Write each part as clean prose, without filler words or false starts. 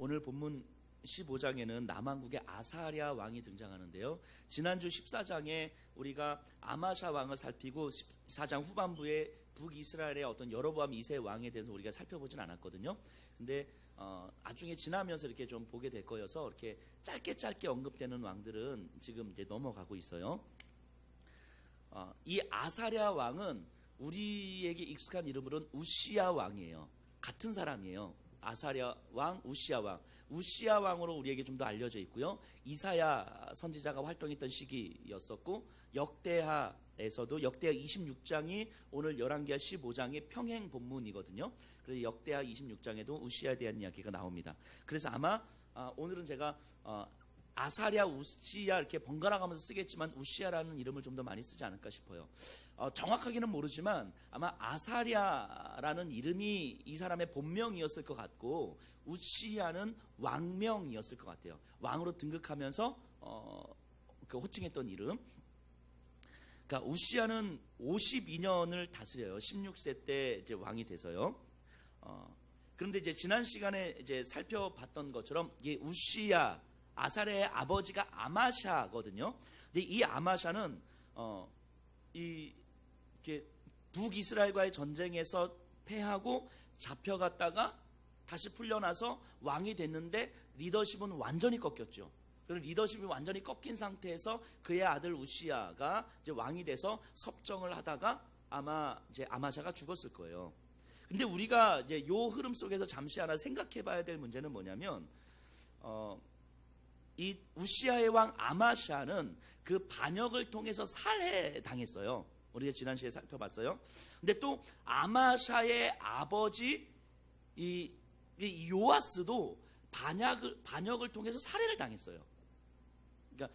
오늘 본문 15장에는 남왕국의 아사랴 왕이 등장하는데요. 지난주 14장에 우리가 아마샤 왕을 살피고 14장 후반부에 북이스라엘의 어떤 여로보암 2세 왕에 대해서 우리가 살펴보진 않았거든요. 근데 나중에 지나면서 이렇게 좀 보게 될 거여서 이렇게 짧게 언급되는 왕들은 지금 이제 넘어가고 있어요. 이 아사랴 왕은 우리에게 익숙한 이름으로는 우시야 왕이에요. 같은 사람이에요. 아사랴 왕, 우시야 왕. 우시야 왕으로 우리에게 좀 더 알려져 있고요. 이사야 선지자가 활동했던 시기였었고, 역대하에서도 역대하 26장이 오늘 열왕기하 15장의 평행 본문이거든요. 그래서 역대하 26장에도 우시야에 대한 이야기가 나옵니다. 그래서 아마 오늘은 제가 아사랴, 우시야 이렇게 번갈아 가면서 쓰겠지만 우시야라는 이름을 좀 더 많이 쓰지 않을까 싶어요. 정확하게는 모르지만 아마 아사랴라는 이름이 이 사람의 본명이었을 것 같고, 우시야는 왕명이었을 것 같아요. 왕으로 등극하면서 그 호칭했던 이름. 그러니까 우시야는 52년을 다스려요. 16세 때 이제 왕이 돼서요. 그런데 이제 지난 시간에 이제 살펴봤던 것처럼 이게 우시야, 아사랴의 아버지가 아마샤거든요. 근데 이 아마샤는 이렇게 북이스라엘과의 전쟁에서 패하고 잡혀갔다가 다시 풀려나서 왕이 됐는데 리더십은 완전히 꺾였죠. 그래서 리더십이 완전히 꺾인 상태에서 그의 아들 우시야가 이제 왕이 돼서 섭정을 하다가 아마 이제 아마샤가 죽었을 거예요. 근데 우리가 이제 요 흐름 속에서 잠시 하나 생각해봐야 될 문제는 뭐냐면, 이 우시야의 왕 아마샤는 그 반역을 통해서 살해당했어요. 우리가 지난 시간에 살펴봤어요. 근데 또 아마샤의 아버지 이 요아스도 반역을 통해서 살해를 당했어요. 그러니까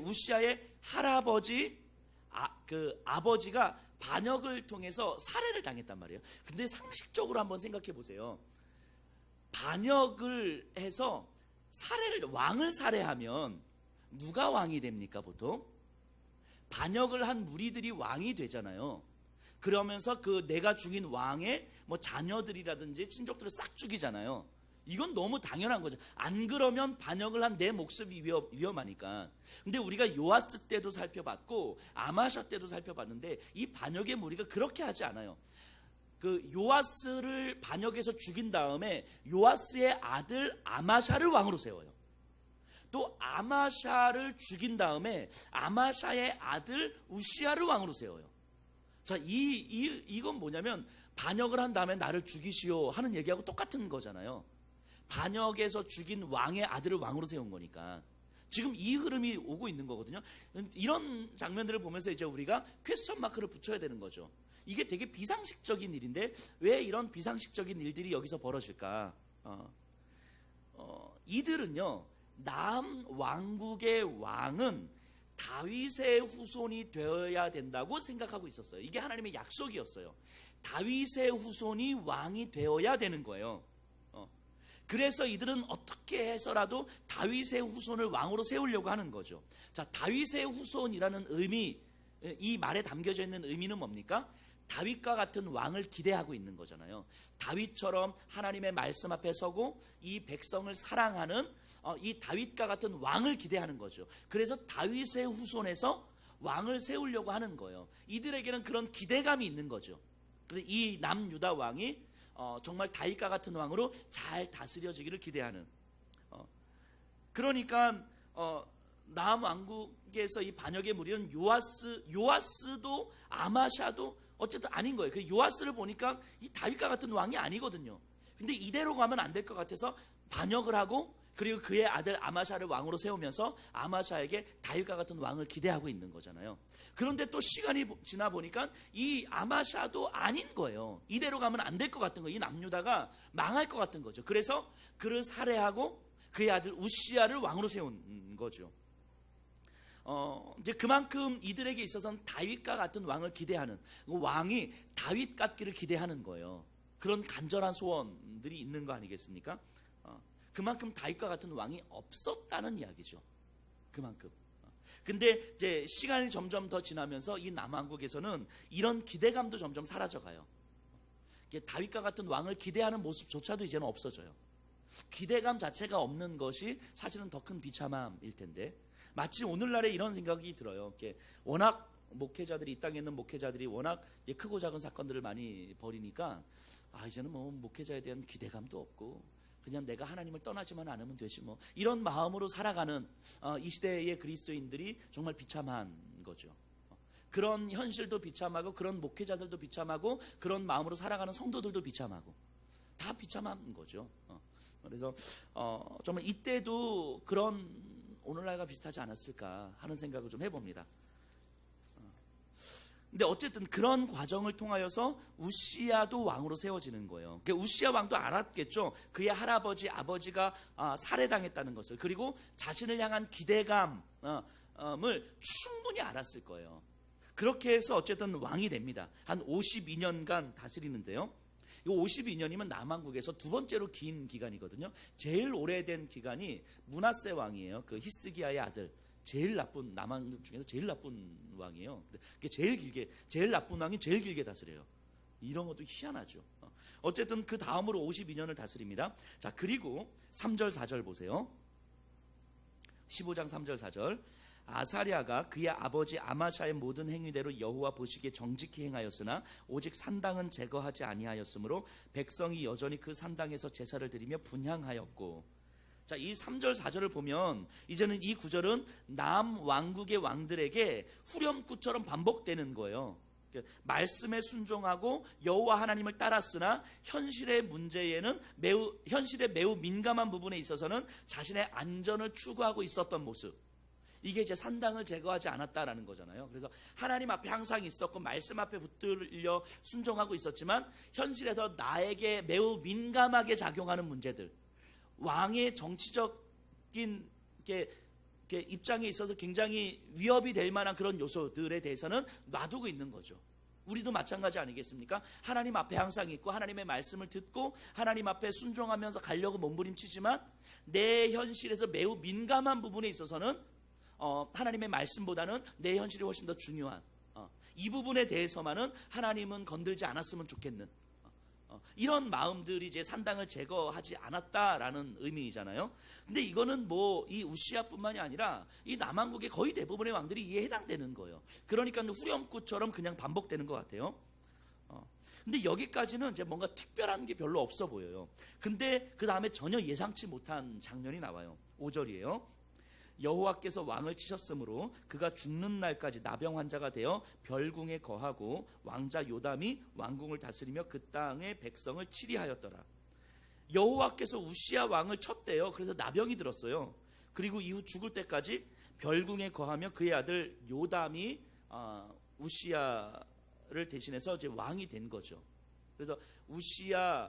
우시야의 할아버지 그 아버지가 반역을 통해서 살해를 당했단 말이에요. 근데 상식적으로 한번 생각해 보세요. 반역을 해서 왕을 살해하면 누가 왕이 됩니까, 보통? 반역을 한 무리들이 왕이 되잖아요. 그러면서 그 내가 죽인 왕의 뭐 자녀들이라든지 친족들을 싹 죽이잖아요. 이건 너무 당연한 거죠. 안 그러면 반역을 한 내 목숨이 위험하니까. 근데 우리가 요아스 때도 살펴봤고 아마샤 때도 살펴봤는데 이 반역의 무리가 그렇게 하지 않아요. 그 요아스를 반역해서 죽인 다음에 요아스의 아들 아마샤를 왕으로 세워요. 또 아마샤를 죽인 다음에 아마샤의 아들 우시야를 왕으로 세워요. 자, 이건 뭐냐면 반역을 한 다음에 나를 죽이시오 하는 얘기하고 똑같은 거잖아요. 반역해서 죽인 왕의 아들을 왕으로 세운 거니까. 지금 이 흐름이 오고 있는 거거든요. 이런 장면들을 보면서 이제 우리가 퀘스천 마크를 붙여야 되는 거죠. 이게 되게 비상식적인 일인데 왜 이런 비상식적인 일들이 여기서 벌어질까? 이들은요, 남왕국의 왕은 다윗의 후손이 되어야 된다고 생각하고 있었어요. 이게 하나님의 약속이었어요. 다윗의 후손이 왕이 되어야 되는 거예요. 그래서 이들은 어떻게 해서라도 다윗의 후손을 왕으로 세우려고 하는 거죠. 자, 다윗의 후손이라는 의미, 이 말에 담겨져 있는 의미는 뭡니까? 다윗과 같은 왕을 기대하고 있는 거잖아요. 다윗처럼 하나님의 말씀 앞에 서고 이 백성을 사랑하는 이 다윗과 같은 왕을 기대하는 거죠. 그래서 다윗의 후손에서 왕을 세우려고 하는 거예요. 이들에게는 그런 기대감이 있는 거죠. 그래서 이 남유다 왕이 정말 다윗과 같은 왕으로 잘 다스려지기를 기대하는. 그러니까 남왕국에서 이 반역의 무리는 요아스도 아마샤도 어쨌든 아닌 거예요. 그 요아스를 보니까 이 다윗과 같은 왕이 아니거든요. 근데 이대로 가면 안 될 것 같아서 반역을 하고 그리고 그의 아들 아마샤를 왕으로 세우면서 아마샤에게 다윗과 같은 왕을 기대하고 있는 거잖아요. 그런데 또 시간이 지나 보니까 이 아마샤도 아닌 거예요. 이대로 가면 안 될 것 같은 거예요. 이 남유다가 망할 것 같은 거죠. 그래서 그를 살해하고 그의 아들 우시야를 왕으로 세운 거죠. 이제 그만큼 이들에게 있어서는 다윗과 같은 왕을 기대하는, 왕이 다윗 같기를 기대하는 거예요. 그런 간절한 소원들이 있는 거 아니겠습니까? 그만큼 다윗과 같은 왕이 없었다는 이야기죠. 그만큼. 근데 이제 시간이 점점 더 지나면서 이 남왕국에서는 이런 기대감도 점점 사라져가요. 다윗과 같은 왕을 기대하는 모습조차도 이제는 없어져요. 기대감 자체가 없는 것이 사실은 더 큰 비참함일 텐데, 마치 오늘날에 이런 생각이 들어요. 이렇게 워낙 목회자들이, 이 땅에 있는 목회자들이 워낙 크고 작은 사건들을 많이 벌이니까 이제는 뭐 목회자에 대한 기대감도 없고 그냥 내가 하나님을 떠나지만 않으면 되지 뭐, 이런 마음으로 살아가는 이 시대의 그리스도인들이 정말 비참한 거죠. 그런 현실도 비참하고 그런 목회자들도 비참하고 그런 마음으로 살아가는 성도들도 비참하고 다 비참한 거죠. 그래서 정말 이때도 그런 오늘날과 비슷하지 않았을까 하는 생각을 좀 해봅니다. 근데 어쨌든 그런 과정을 통하여서 우시야도 왕으로 세워지는 거예요. 그러니까 우시야 왕도 알았겠죠. 그의 할아버지, 아버지가 살해당했다는 것을. 그리고 자신을 향한 기대감을 충분히 알았을 거예요. 그렇게 해서 어쨌든 왕이 됩니다. 한 52년간 다스리는데요. 이 52년이면 남왕국에서 두 번째로 긴 기간이거든요. 제일 오래된 기간이 므낫세 왕이에요. 그 히스기야의 아들. 제일 나쁜, 남왕국 중에서 제일 나쁜 왕이에요. 그게 제일 나쁜 왕이 제일 길게 다스려요. 이런 것도 희한하죠. 어쨌든 그 다음으로 52년을 다스립니다. 자, 그리고 3절 4절 보세요. 15장 3절 4절. 아사랴가 그의 아버지 아마샤의 모든 행위대로 여호와 보시기에 정직히 행하였으나 오직 산당은 제거하지 아니하였으므로 백성이 여전히 그 산당에서 제사를 드리며 분향하였고. 자, 이 3절 4절을 보면 이제는 이 구절은 남왕국의 왕들에게 후렴구처럼 반복되는 거예요. 말씀에 순종하고 여호와 하나님을 따랐으나 현실의 매우 민감한 부분에 있어서는 자신의 안전을 추구하고 있었던 모습. 이게 이제 산당을 제거하지 않았다라는 거잖아요. 그래서 하나님 앞에 항상 있었고 말씀 앞에 붙들려 순종하고 있었지만 현실에서 나에게 매우 민감하게 작용하는 문제들, 왕의 정치적인 입장에 있어서 굉장히 위협이 될 만한 그런 요소들에 대해서는 놔두고 있는 거죠. 우리도 마찬가지 아니겠습니까? 하나님 앞에 항상 있고 하나님의 말씀을 듣고 하나님 앞에 순종하면서 가려고 몸부림치지만 내 현실에서 매우 민감한 부분에 있어서는 하나님의 말씀보다는 내 현실이 훨씬 더 중요한 이 부분에 대해서만은 하나님은 건들지 않았으면 좋겠는 이런 마음들이 이제 산당을 제거하지 않았다라는 의미이잖아요. 근데 이거는 뭐 이 우시야뿐만이 아니라 이 남왕국의 거의 대부분의 왕들이 이에 해당되는 거예요. 그러니까 후렴구처럼 그냥 반복되는 것 같아요. 근데 여기까지는 이제 뭔가 특별한 게 별로 없어 보여요. 근데 그 다음에 전혀 예상치 못한 장면이 나와요. 5절이에요. 여호와께서 왕을 치셨으므로 그가 죽는 날까지 나병 환자가 되어 별궁에 거하고 왕자 요담이 왕궁을 다스리며 그 땅의 백성을 치리하였더라. 여호와께서 우시야 왕을 쳤대요. 그래서 나병이 들었어요. 그리고 이후 죽을 때까지 별궁에 거하며 그의 아들 요담이 우시야를 대신해서 이제 왕이 된 거죠. 그래서 우시야가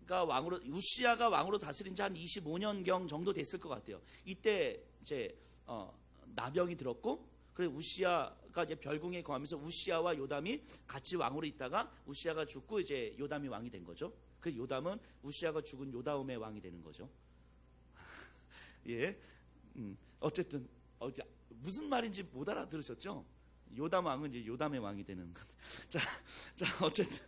왕으로 다스린 지 한 25년경 정도 됐을 것 같아요. 이때 이제 나병이 들었고, 그래 우시야가 이제 별궁에 거하면서 우시야와 요담이 같이 왕으로 있다가 우시야가 죽고 이제 요담이 왕이 된 거죠. 그 요담은 우시야가 죽은 요다움의 왕이 되는 거죠. 예, 어쨌든 무슨 말인지 못 알아들으셨죠? 요담 왕은 이제 요담의 왕이 되는 것. 자, 어쨌든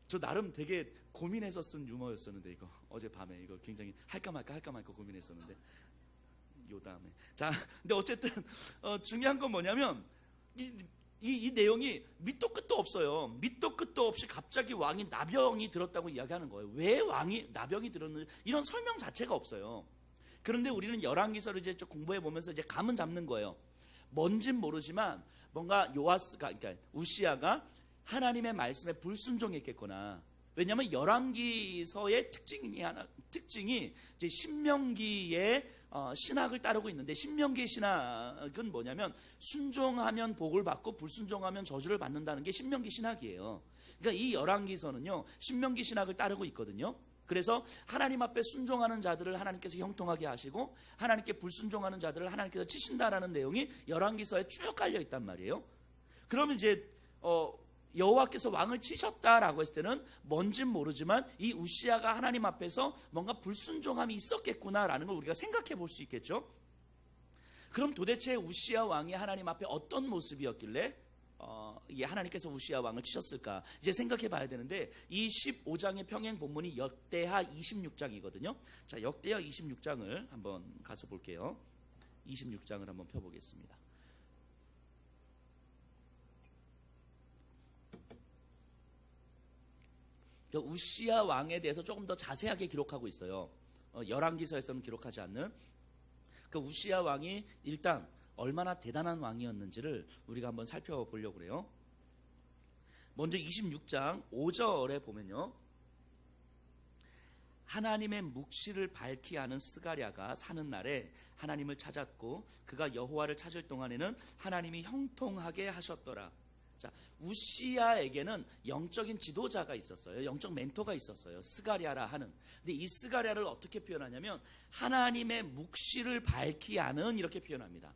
저 나름 되게 고민해서 쓴 유머였었는데 이거 어젯밤에 이거 굉장히 할까 말까 고민했었는데 요담에. 자, 근데 어쨌든 중요한 건 뭐냐면 이 내용이 밑도 끝도 없어요. 밑도 끝도 없이 갑자기 왕이 나병이 들었다고 이야기하는 거예요. 왜 왕이 나병이 들었는지 이런 설명 자체가 없어요. 그런데 우리는 열왕기서를 이제 좀 공부해 보면서 이제 감은 잡는 거예요. 뭔진 모르지만 뭔가 그러니까 우시야가 하나님의 말씀에 불순종했겠구나. 왜냐하면 열왕기서의 특징이 이제 신명기의 신학을 따르고 있는데, 신명기의 신학은 뭐냐면 순종하면 복을 받고 불순종하면 저주를 받는다는 게 신명기 신학이에요. 그러니까 이 열왕기서는요 신명기 신학을 따르고 있거든요. 그래서 하나님 앞에 순종하는 자들을 하나님께서 형통하게 하시고 하나님께 불순종하는 자들을 하나님께서 치신다라는 내용이 열왕기서에 쭉 깔려 있단 말이에요. 그러면 이제 여호와께서 왕을 치셨다라고 했을 때는 뭔진 모르지만 이 우시야가 하나님 앞에서 뭔가 불순종함이 있었겠구나라는 걸 우리가 생각해 볼 수 있겠죠. 그럼 도대체 우시야 왕이 하나님 앞에 어떤 모습이었길래 이게 하나님께서 우시야 왕을 치셨을까? 이제 생각해 봐야 되는데, 이 15장의 평행 본문이 역대하 26장이거든요. 자, 역대하 26장을 한번 가서 볼게요. 26장을 한번 펴보겠습니다. 우시야 왕에 대해서 조금 더 자세하게 기록하고 있어요. 열왕기서에서는 기록하지 않는. 그 우시야 왕이 일단 얼마나 대단한 왕이었는지를 우리가 한번 살펴보려고 그래요. 먼저 26장 5절에 보면요, 하나님의 묵시를 밝히 아는 스가랴가 사는 날에 하나님을 찾았고 그가 여호와를 찾을 동안에는 하나님이 형통하게 하셨더라. 자, 우시야에게는 영적인 지도자가 있었어요. 영적 멘토가 있었어요. 스가랴라 하는. 근데 이 스가랴를 어떻게 표현하냐면 하나님의 묵시를 밝히 아는, 이렇게 표현합니다.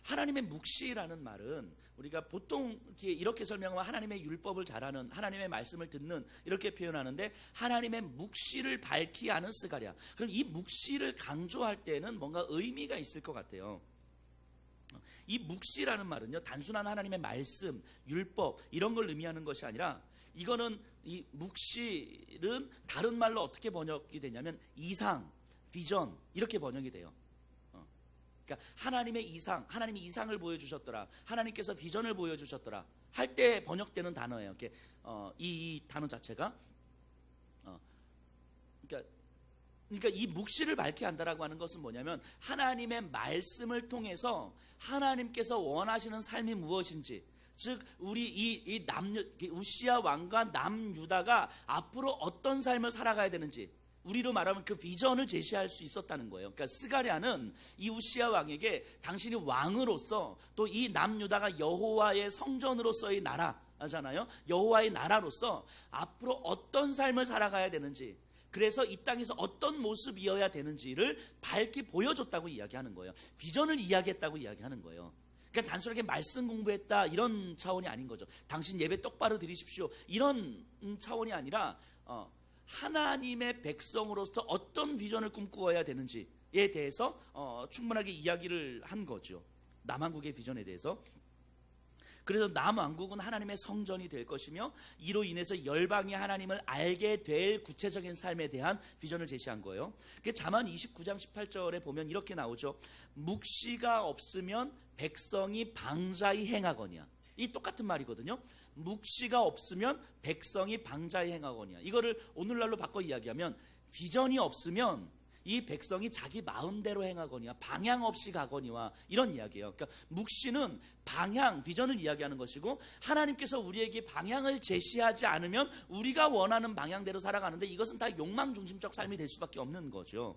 하나님의 묵시라는 말은 우리가 보통 이렇게 설명하면 하나님의 율법을 잘하는, 하나님의 말씀을 듣는, 이렇게 표현하는데, 하나님의 묵시를 밝히 아는 스가랴. 그럼 이 묵시를 강조할 때는 뭔가 의미가 있을 것 같아요. 이 묵시라는 말은요, 단순한 하나님의 말씀, 율법 이런 걸 의미하는 것이 아니라, 이거는 이 묵시는 다른 말로 어떻게 번역이 되냐면 이상, 비전, 이렇게 번역이 돼요. 그러니까 하나님의 이상, 하나님이 이상을 보여주셨더라, 하나님께서 비전을 보여주셨더라 할 때 번역되는 단어예요. 이렇게 이 단어 자체가 그러니까 이 묵시를 밝게 한다라고 하는 것은 뭐냐면 하나님의 말씀을 통해서 하나님께서 원하시는 삶이 무엇인지, 즉 우리 이 우시야 왕과 남유다가 앞으로 어떤 삶을 살아가야 되는지, 우리로 말하면 그 비전을 제시할 수 있었다는 거예요. 그러니까 스가랴는 이 우시야 왕에게 당신이 왕으로서, 또 이 남유다가 여호와의 성전으로서의 나라잖아요. 여호와의 나라로서 앞으로 어떤 삶을 살아가야 되는지, 그래서 이 땅에서 어떤 모습이어야 되는지를 밝히 보여줬다고 이야기하는 거예요. 비전을 이야기했다고 이야기하는 거예요. 그러니까 단순하게 말씀 공부했다 이런 차원이 아닌 거죠. 당신 예배 똑바로 드리십시오 이런 차원이 아니라 하나님의 백성으로서 어떤 비전을 꿈꾸어야 되는지에 대해서 충분하게 이야기를 한 거죠. 남왕국의 비전에 대해서. 그래서 남왕국은 하나님의 성전이 될 것이며, 이로 인해서 열방이 하나님을 알게 될 구체적인 삶에 대한 비전을 제시한 거예요. 잠언 29장 18절에 보면 이렇게 나오죠. 묵시가 없으면 백성이 방자히 행하거니와. 이 똑같은 말이거든요. 묵시가 없으면 백성이 방자히 행하거니와. 이거를 오늘날로 바꿔 이야기하면 비전이 없으면 이 백성이 자기 마음대로 행하거니와 방향 없이 가거니와, 이런 이야기예요. 그러니까 묵시는 방향, 비전을 이야기하는 것이고, 하나님께서 우리에게 방향을 제시하지 않으면 우리가 원하는 방향대로 살아가는데, 이것은 다 욕망 중심적 삶이 될 수밖에 없는 거죠.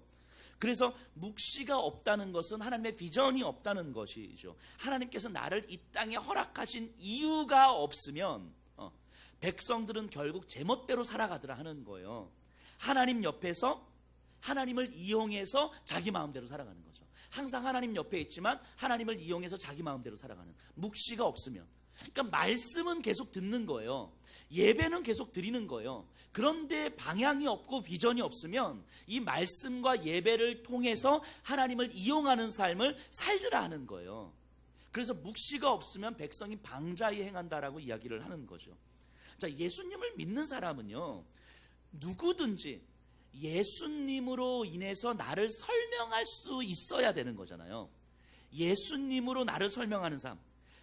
그래서 묵시가 없다는 것은 하나님의 비전이 없다는 것이죠. 하나님께서 나를 이 땅에 허락하신 이유가 없으면 백성들은 결국 제멋대로 살아가더라 하는 거예요. 하나님 옆에서 하나님을 이용해서 자기 마음대로 살아가는 거죠. 항상 하나님 옆에 있지만 하나님을 이용해서 자기 마음대로 살아가는, 묵시가 없으면. 그러니까 말씀은 계속 듣는 거예요. 예배는 계속 드리는 거예요. 그런데 방향이 없고 비전이 없으면 이 말씀과 예배를 통해서 하나님을 이용하는 삶을 살더라 하는 거예요. 그래서 묵시가 없으면 백성이 방자히 행한다라고 이야기를 하는 거죠. 자, 예수님을 믿는 사람은요, 누구든지 예수님으로 인해서 나를 설명할 수 있어야 되는 거잖아요. 예수님으로 나를 설명하는 삶.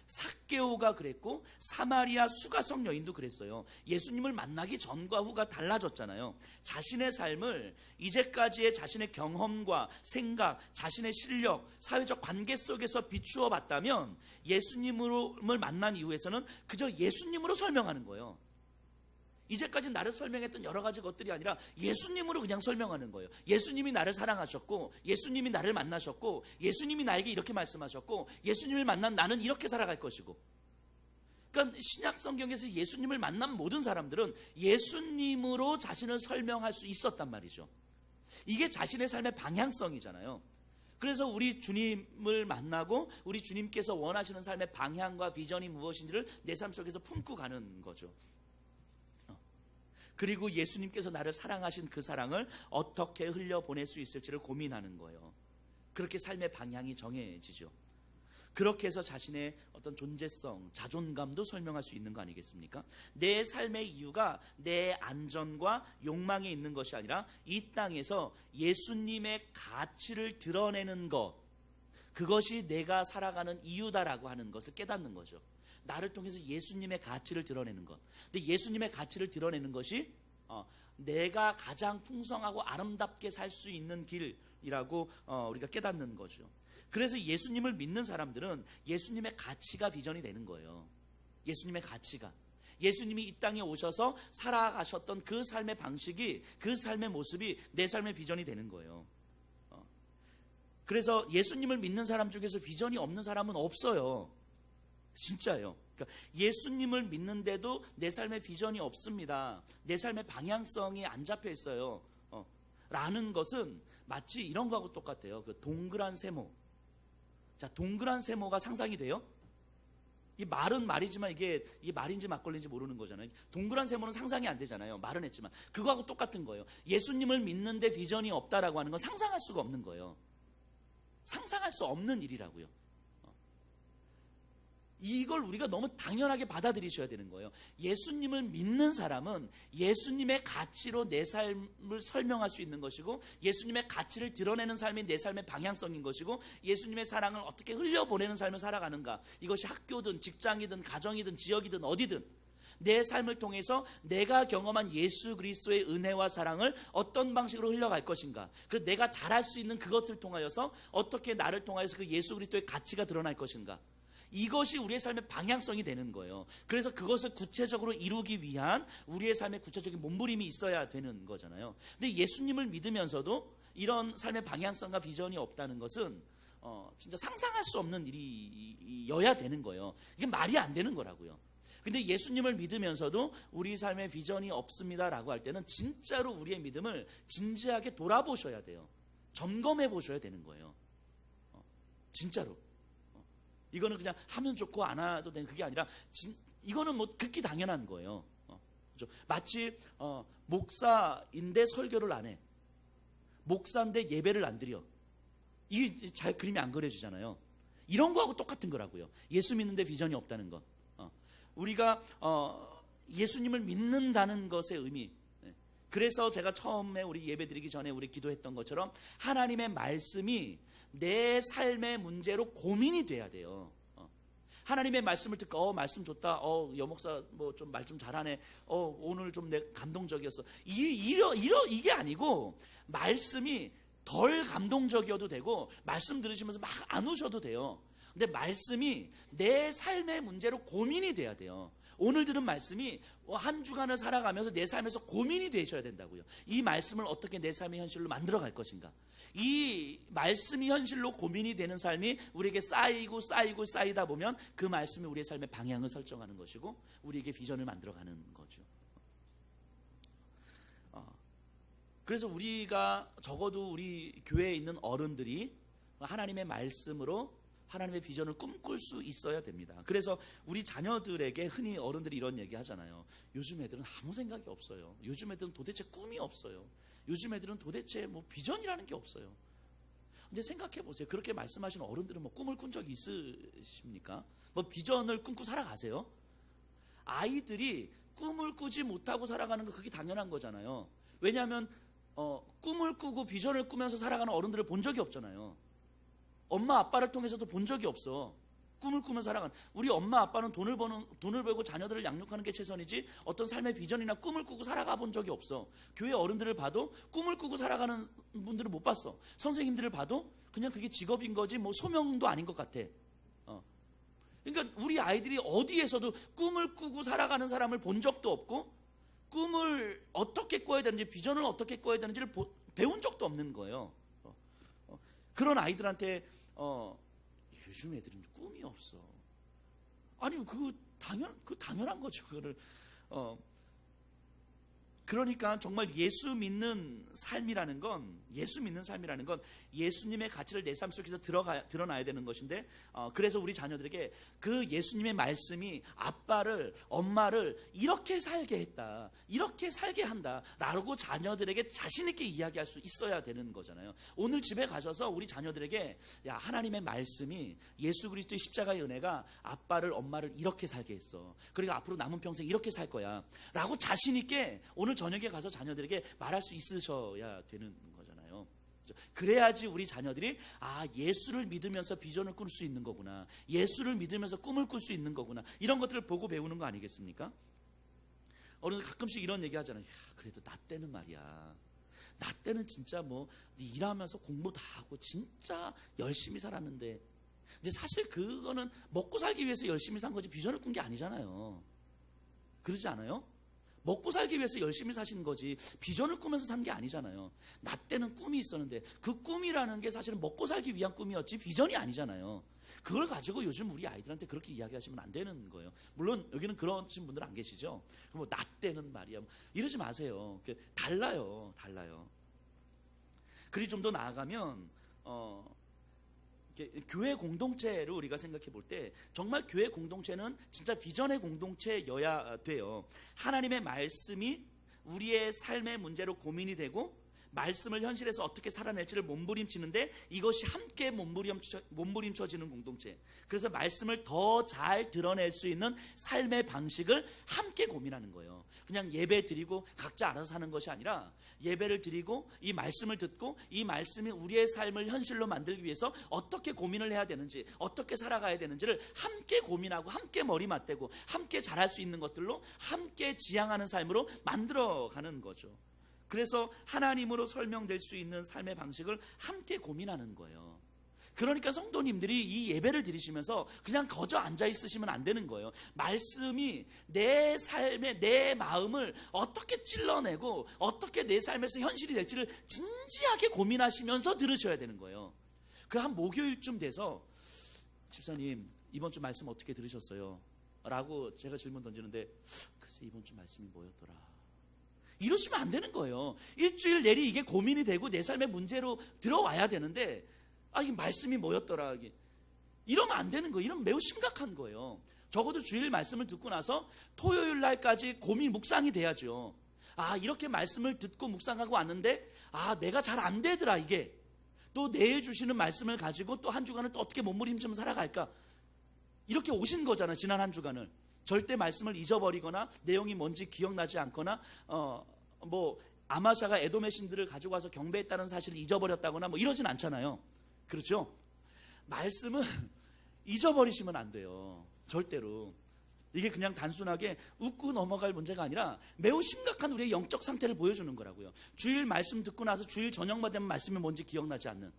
삭개오가 그랬고 사마리아 수가성 여인도 그랬어요. 예수님을 만나기 전과 후가 달라졌잖아요. 자신의 삶을 이제까지의 자신의 경험과 생각, 자신의 실력, 사회적 관계 속에서 비추어 봤다면 예수님을 만난 이후에서는 그저 예수님으로 설명하는 거예요. 이제까지 나를 설명했던 여러 가지 것들이 아니라 예수님으로 그냥 설명하는 거예요. 예수님이 나를 사랑하셨고, 예수님이 나를 만나셨고, 예수님이 나에게 이렇게 말씀하셨고, 예수님을 만난 나는 이렇게 살아갈 것이고. 그러니까 신약 성경에서 예수님을 만난 모든 사람들은 예수님으로 자신을 설명할 수 있었단 말이죠. 이게 자신의 삶의 방향성이잖아요. 그래서 우리 주님을 만나고 우리 주님께서 원하시는 삶의 방향과 비전이 무엇인지를 내 삶 속에서 품고 가는 거죠. 그리고 예수님께서 나를 사랑하신 그 사랑을 어떻게 흘려보낼 수 있을지를 고민하는 거예요. 그렇게 삶의 방향이 정해지죠. 그렇게 해서 자신의 어떤 존재성, 자존감도 설명할 수 있는 거 아니겠습니까? 내 삶의 이유가 내 안전과 욕망에 있는 것이 아니라 이 땅에서 예수님의 가치를 드러내는 것, 그것이 내가 살아가는 이유다라고 하는 것을 깨닫는 거죠. 나를 통해서 예수님의 가치를 드러내는 것. 근데 예수님의 가치를 드러내는 것이 내가 가장 풍성하고 아름답게 살 수 있는 길이라고 우리가 깨닫는 거죠. 그래서 예수님을 믿는 사람들은 예수님의 가치가 비전이 되는 거예요. 예수님의 가치가. 예수님이 이 땅에 오셔서 살아가셨던 그 삶의 방식이, 그 삶의 모습이 내 삶의 비전이 되는 거예요. 그래서 예수님을 믿는 사람 중에서 비전이 없는 사람은 없어요. 진짜요. 그러니까 예수님을 믿는데도 내 삶의 비전이 없습니다. 내 삶의 방향성이 안 잡혀 있어요. 라는 것은 마치 이런 거하고 똑같아요. 그 동그란 세모. 자, 동그란 세모가 상상이 돼요? 이 말은 말이지만 이게 말인지 막걸리인지 모르는 거잖아요. 동그란 세모는 상상이 안 되잖아요. 말은 했지만. 그거하고 똑같은 거예요. 예수님을 믿는데 비전이 없다라고 하는 건 상상할 수가 없는 거예요. 상상할 수 없는 일이라고요. 이걸 우리가 너무 당연하게 받아들이셔야 되는 거예요. 예수님을 믿는 사람은 예수님의 가치로 내 삶을 설명할 수 있는 것이고, 예수님의 가치를 드러내는 삶이 내 삶의 방향성인 것이고, 예수님의 사랑을 어떻게 흘려보내는 삶을 살아가는가, 이것이 학교든 직장이든 가정이든 지역이든 어디든 내 삶을 통해서 내가 경험한 예수 그리스도의 은혜와 사랑을 어떤 방식으로 흘려갈 것인가, 그 내가 잘할 수 있는 그것을 통하여서 어떻게 나를 통하여서 그 예수 그리스도의 가치가 드러날 것인가, 이것이 우리의 삶의 방향성이 되는 거예요. 그래서 그것을 구체적으로 이루기 위한 우리의 삶의 구체적인 몸부림이 있어야 되는 거잖아요. 근데 예수님을 믿으면서도 이런 삶의 방향성과 비전이 없다는 것은 진짜 상상할 수 없는 일이어야 되는 거예요. 이게 말이 안 되는 거라고요. 근데 예수님을 믿으면서도 우리 삶의 비전이 없습니다라고 할 때는 진짜로 우리의 믿음을 진지하게 돌아보셔야 돼요. 점검해 보셔야 되는 거예요. 진짜로. 이거는 그냥 하면 좋고 안 해도 되는 그게 아니라 이거는 뭐 극히 당연한 거예요. 그렇죠? 마치 목사인데 설교를 안 해. 목사인데 예배를 안 드려. 이게 잘 그림이 안 그려지잖아요. 이런 거하고 똑같은 거라고요. 예수 믿는데 비전이 없다는 거. 우리가 예수님을 믿는다는 것의 의미. 그래서 제가 처음에 우리 예배 드리기 전에 우리 기도했던 것처럼 하나님의 말씀이 내 삶의 문제로 고민이 돼야 돼요. 하나님의 말씀을 듣고 말씀 좋다. 여목사 뭐 좀 말 좀 잘하네. 오늘 좀 내 감동적이었어. 이게 아니고 말씀이 덜 감동적이어도 되고 말씀 들으시면서 막 안 우셔도 돼요. 근데 말씀이 내 삶의 문제로 고민이 돼야 돼요. 오늘 들은 말씀이 한 주간을 살아가면서 내 삶에서 고민이 되셔야 된다고요. 이 말씀을 어떻게 내 삶의 현실로 만들어 갈 것인가. 이 말씀이 현실로 고민이 되는 삶이 우리에게 쌓이다 보면 그 말씀이 우리의 삶의 방향을 설정하는 것이고 우리에게 비전을 만들어가는 거죠. 그래서 우리가 적어도 우리 교회에 있는 어른들이 하나님의 말씀으로 하나님의 비전을 꿈꿀 수 있어야 됩니다. 그래서 우리 자녀들에게 흔히 어른들이 이런 얘기 하잖아요. 요즘 애들은 아무 생각이 없어요. 요즘 애들은 도대체 꿈이 없어요. 요즘 애들은 도대체 뭐 비전이라는 게 없어요. 근데 생각해 보세요. 그렇게 말씀하시는 어른들은 뭐 꿈을 꾼 적이 있으십니까? 뭐 비전을 꿈꾸고 살아가세요? 아이들이 꿈을 꾸지 못하고 살아가는 거 그게 당연한 거잖아요. 왜냐하면 꿈을 꾸고 비전을 꾸면서 살아가는 어른들을 본 적이 없잖아요. 엄마 아빠를 통해서도 본 적이 없어. 꿈을 꾸면서 살아가는. 우리 엄마 아빠는 돈을 벌고 자녀들을 양육하는 게 최선이지 어떤 삶의 비전이나 꿈을 꾸고 살아가 본 적이 없어. 교회 어른들을 봐도 꿈을 꾸고 살아가는 분들을 못 봤어. 선생님들을 봐도 그냥 그게 직업인 거지 뭐 소명도 아닌 것 같아. 그러니까 우리 아이들이 어디에서도 꿈을 꾸고 살아가는 사람을 본 적도 없고 꿈을 어떻게 꿔야 되는지 비전을 어떻게 꿔야 되는지를 배운 적도 없는 거예요. 그런 아이들한테 요즘 애들은 꿈이 없어. 아니 그 당연한 거죠. 그거를 그러니까 정말 예수 믿는 삶이라는 건 예수님의 가치를 내 삶 속에서 드러나야 되는 것인데, 그래서 우리 자녀들에게 그 예수님의 말씀이 아빠를, 엄마를 이렇게 살게 했다, 이렇게 살게 한다 라고 자녀들에게 자신 있게 이야기할 수 있어야 되는 거잖아요. 오늘 집에 가셔서 우리 자녀들에게, 야, 하나님의 말씀이, 예수 그리스도의 십자가의 은혜가 아빠를, 엄마를 이렇게 살게 했어, 그리고 앞으로 남은 평생 이렇게 살 거야 라고 자신 있게 오늘 저녁에 가서 자녀들에게 말할 수 있으셔야 되는 거잖아요. 그래야지 우리 자녀들이, 아, 예수를 믿으면서 비전을 꿀 수 있는 거구나, 예수를 믿으면서 꿈을 꿀 수 있는 거구나, 이런 것들을 보고 배우는 거 아니겠습니까? 어른들 가끔씩 이런 얘기 하잖아요. 야, 그래도 나 때는 말이야, 나 때는 진짜 뭐 일하면서 공부 다 하고 진짜 열심히 살았는데. 근데 사실 그거는 먹고 살기 위해서 열심히 산 거지 비전을 꾼 게 아니잖아요. 그러지 않아요? 먹고 살기 위해서 열심히 사신 거지 비전을 꾸면서 산 게 아니잖아요. 나 때는 꿈이 있었는데 그 꿈이라는 게 사실은 먹고 살기 위한 꿈이었지 비전이 아니잖아요. 그걸 가지고 요즘 우리 아이들한테 그렇게 이야기하시면 안 되는 거예요. 물론 여기는 그러신 분들 안 계시죠. 뭐 나 때는 말이야 뭐 이러지 마세요. 달라요. 그리고 좀 더 나아가면 교회 공동체를 우리가 생각해 볼 때 정말 교회 공동체는 진짜 비전의 공동체여야 돼요. 하나님의 말씀이 우리의 삶의 문제로 고민이 되고 말씀을 현실에서 어떻게 살아낼지를 몸부림치는데 이것이 함께 몸부림쳐지는 공동체. 그래서 말씀을 더 잘 드러낼 수 있는 삶의 방식을 함께 고민하는 거예요. 그냥 예배 드리고 각자 알아서 사는 것이 아니라 예배를 드리고 이 말씀을 듣고 이 말씀이 우리의 삶을 현실로 만들기 위해서 어떻게 고민을 해야 되는지, 어떻게 살아가야 되는지를 함께 고민하고 함께 머리 맞대고 함께 잘할 수 있는 것들로 함께 지향하는 삶으로 만들어가는 거죠. 그래서 하나님으로 설명될 수 있는 삶의 방식을 함께 고민하는 거예요. 그러니까 성도님들이 이 예배를 드리시면서 그냥 거저 앉아 있으시면 안 되는 거예요. 말씀이 내 삶의, 내 마음을 어떻게 찔러내고 어떻게 내 삶에서 현실이 될지를 진지하게 고민하시면서 들으셔야 되는 거예요. 그 한 목요일쯤 돼서 집사님 이번 주 말씀 어떻게 들으셨어요? 라고 제가 질문 던지는데 글쎄 이번 주 말씀이 뭐였더라? 이러시면 안 되는 거예요. 일주일 내리 이게 고민이 되고 내 삶의 문제로 들어와야 되는데 이 말씀이 뭐였더라, 이러면 안 되는 거예요. 이러면 매우 심각한 거예요. 적어도 주일 말씀을 듣고 나서 토요일 날까지 고민 묵상이 돼야죠. 이렇게 말씀을 듣고 묵상하고 왔는데 내가 잘 안 되더라. 이게 또 내일 주시는 말씀을 가지고 또 한 주간을 또 어떻게 몸부림치면 살아갈까, 이렇게 오신 거잖아요. 지난 한 주간을 절대 말씀을 잊어버리거나 내용이 뭔지 기억나지 않거나 뭐 아마샤가 에돔의 신들을 가지고 와서 경배했다는 사실을 잊어버렸다거나 뭐 이러진 않잖아요. 그렇죠? 말씀은 잊어버리시면 안 돼요. 절대로. 이게 그냥 단순하게 웃고 넘어갈 문제가 아니라 매우 심각한 우리의 영적 상태를 보여주는 거라고요. 주일 말씀 듣고 나서 주일 저녁만 되면 말씀이 뭔지 기억나지 않는,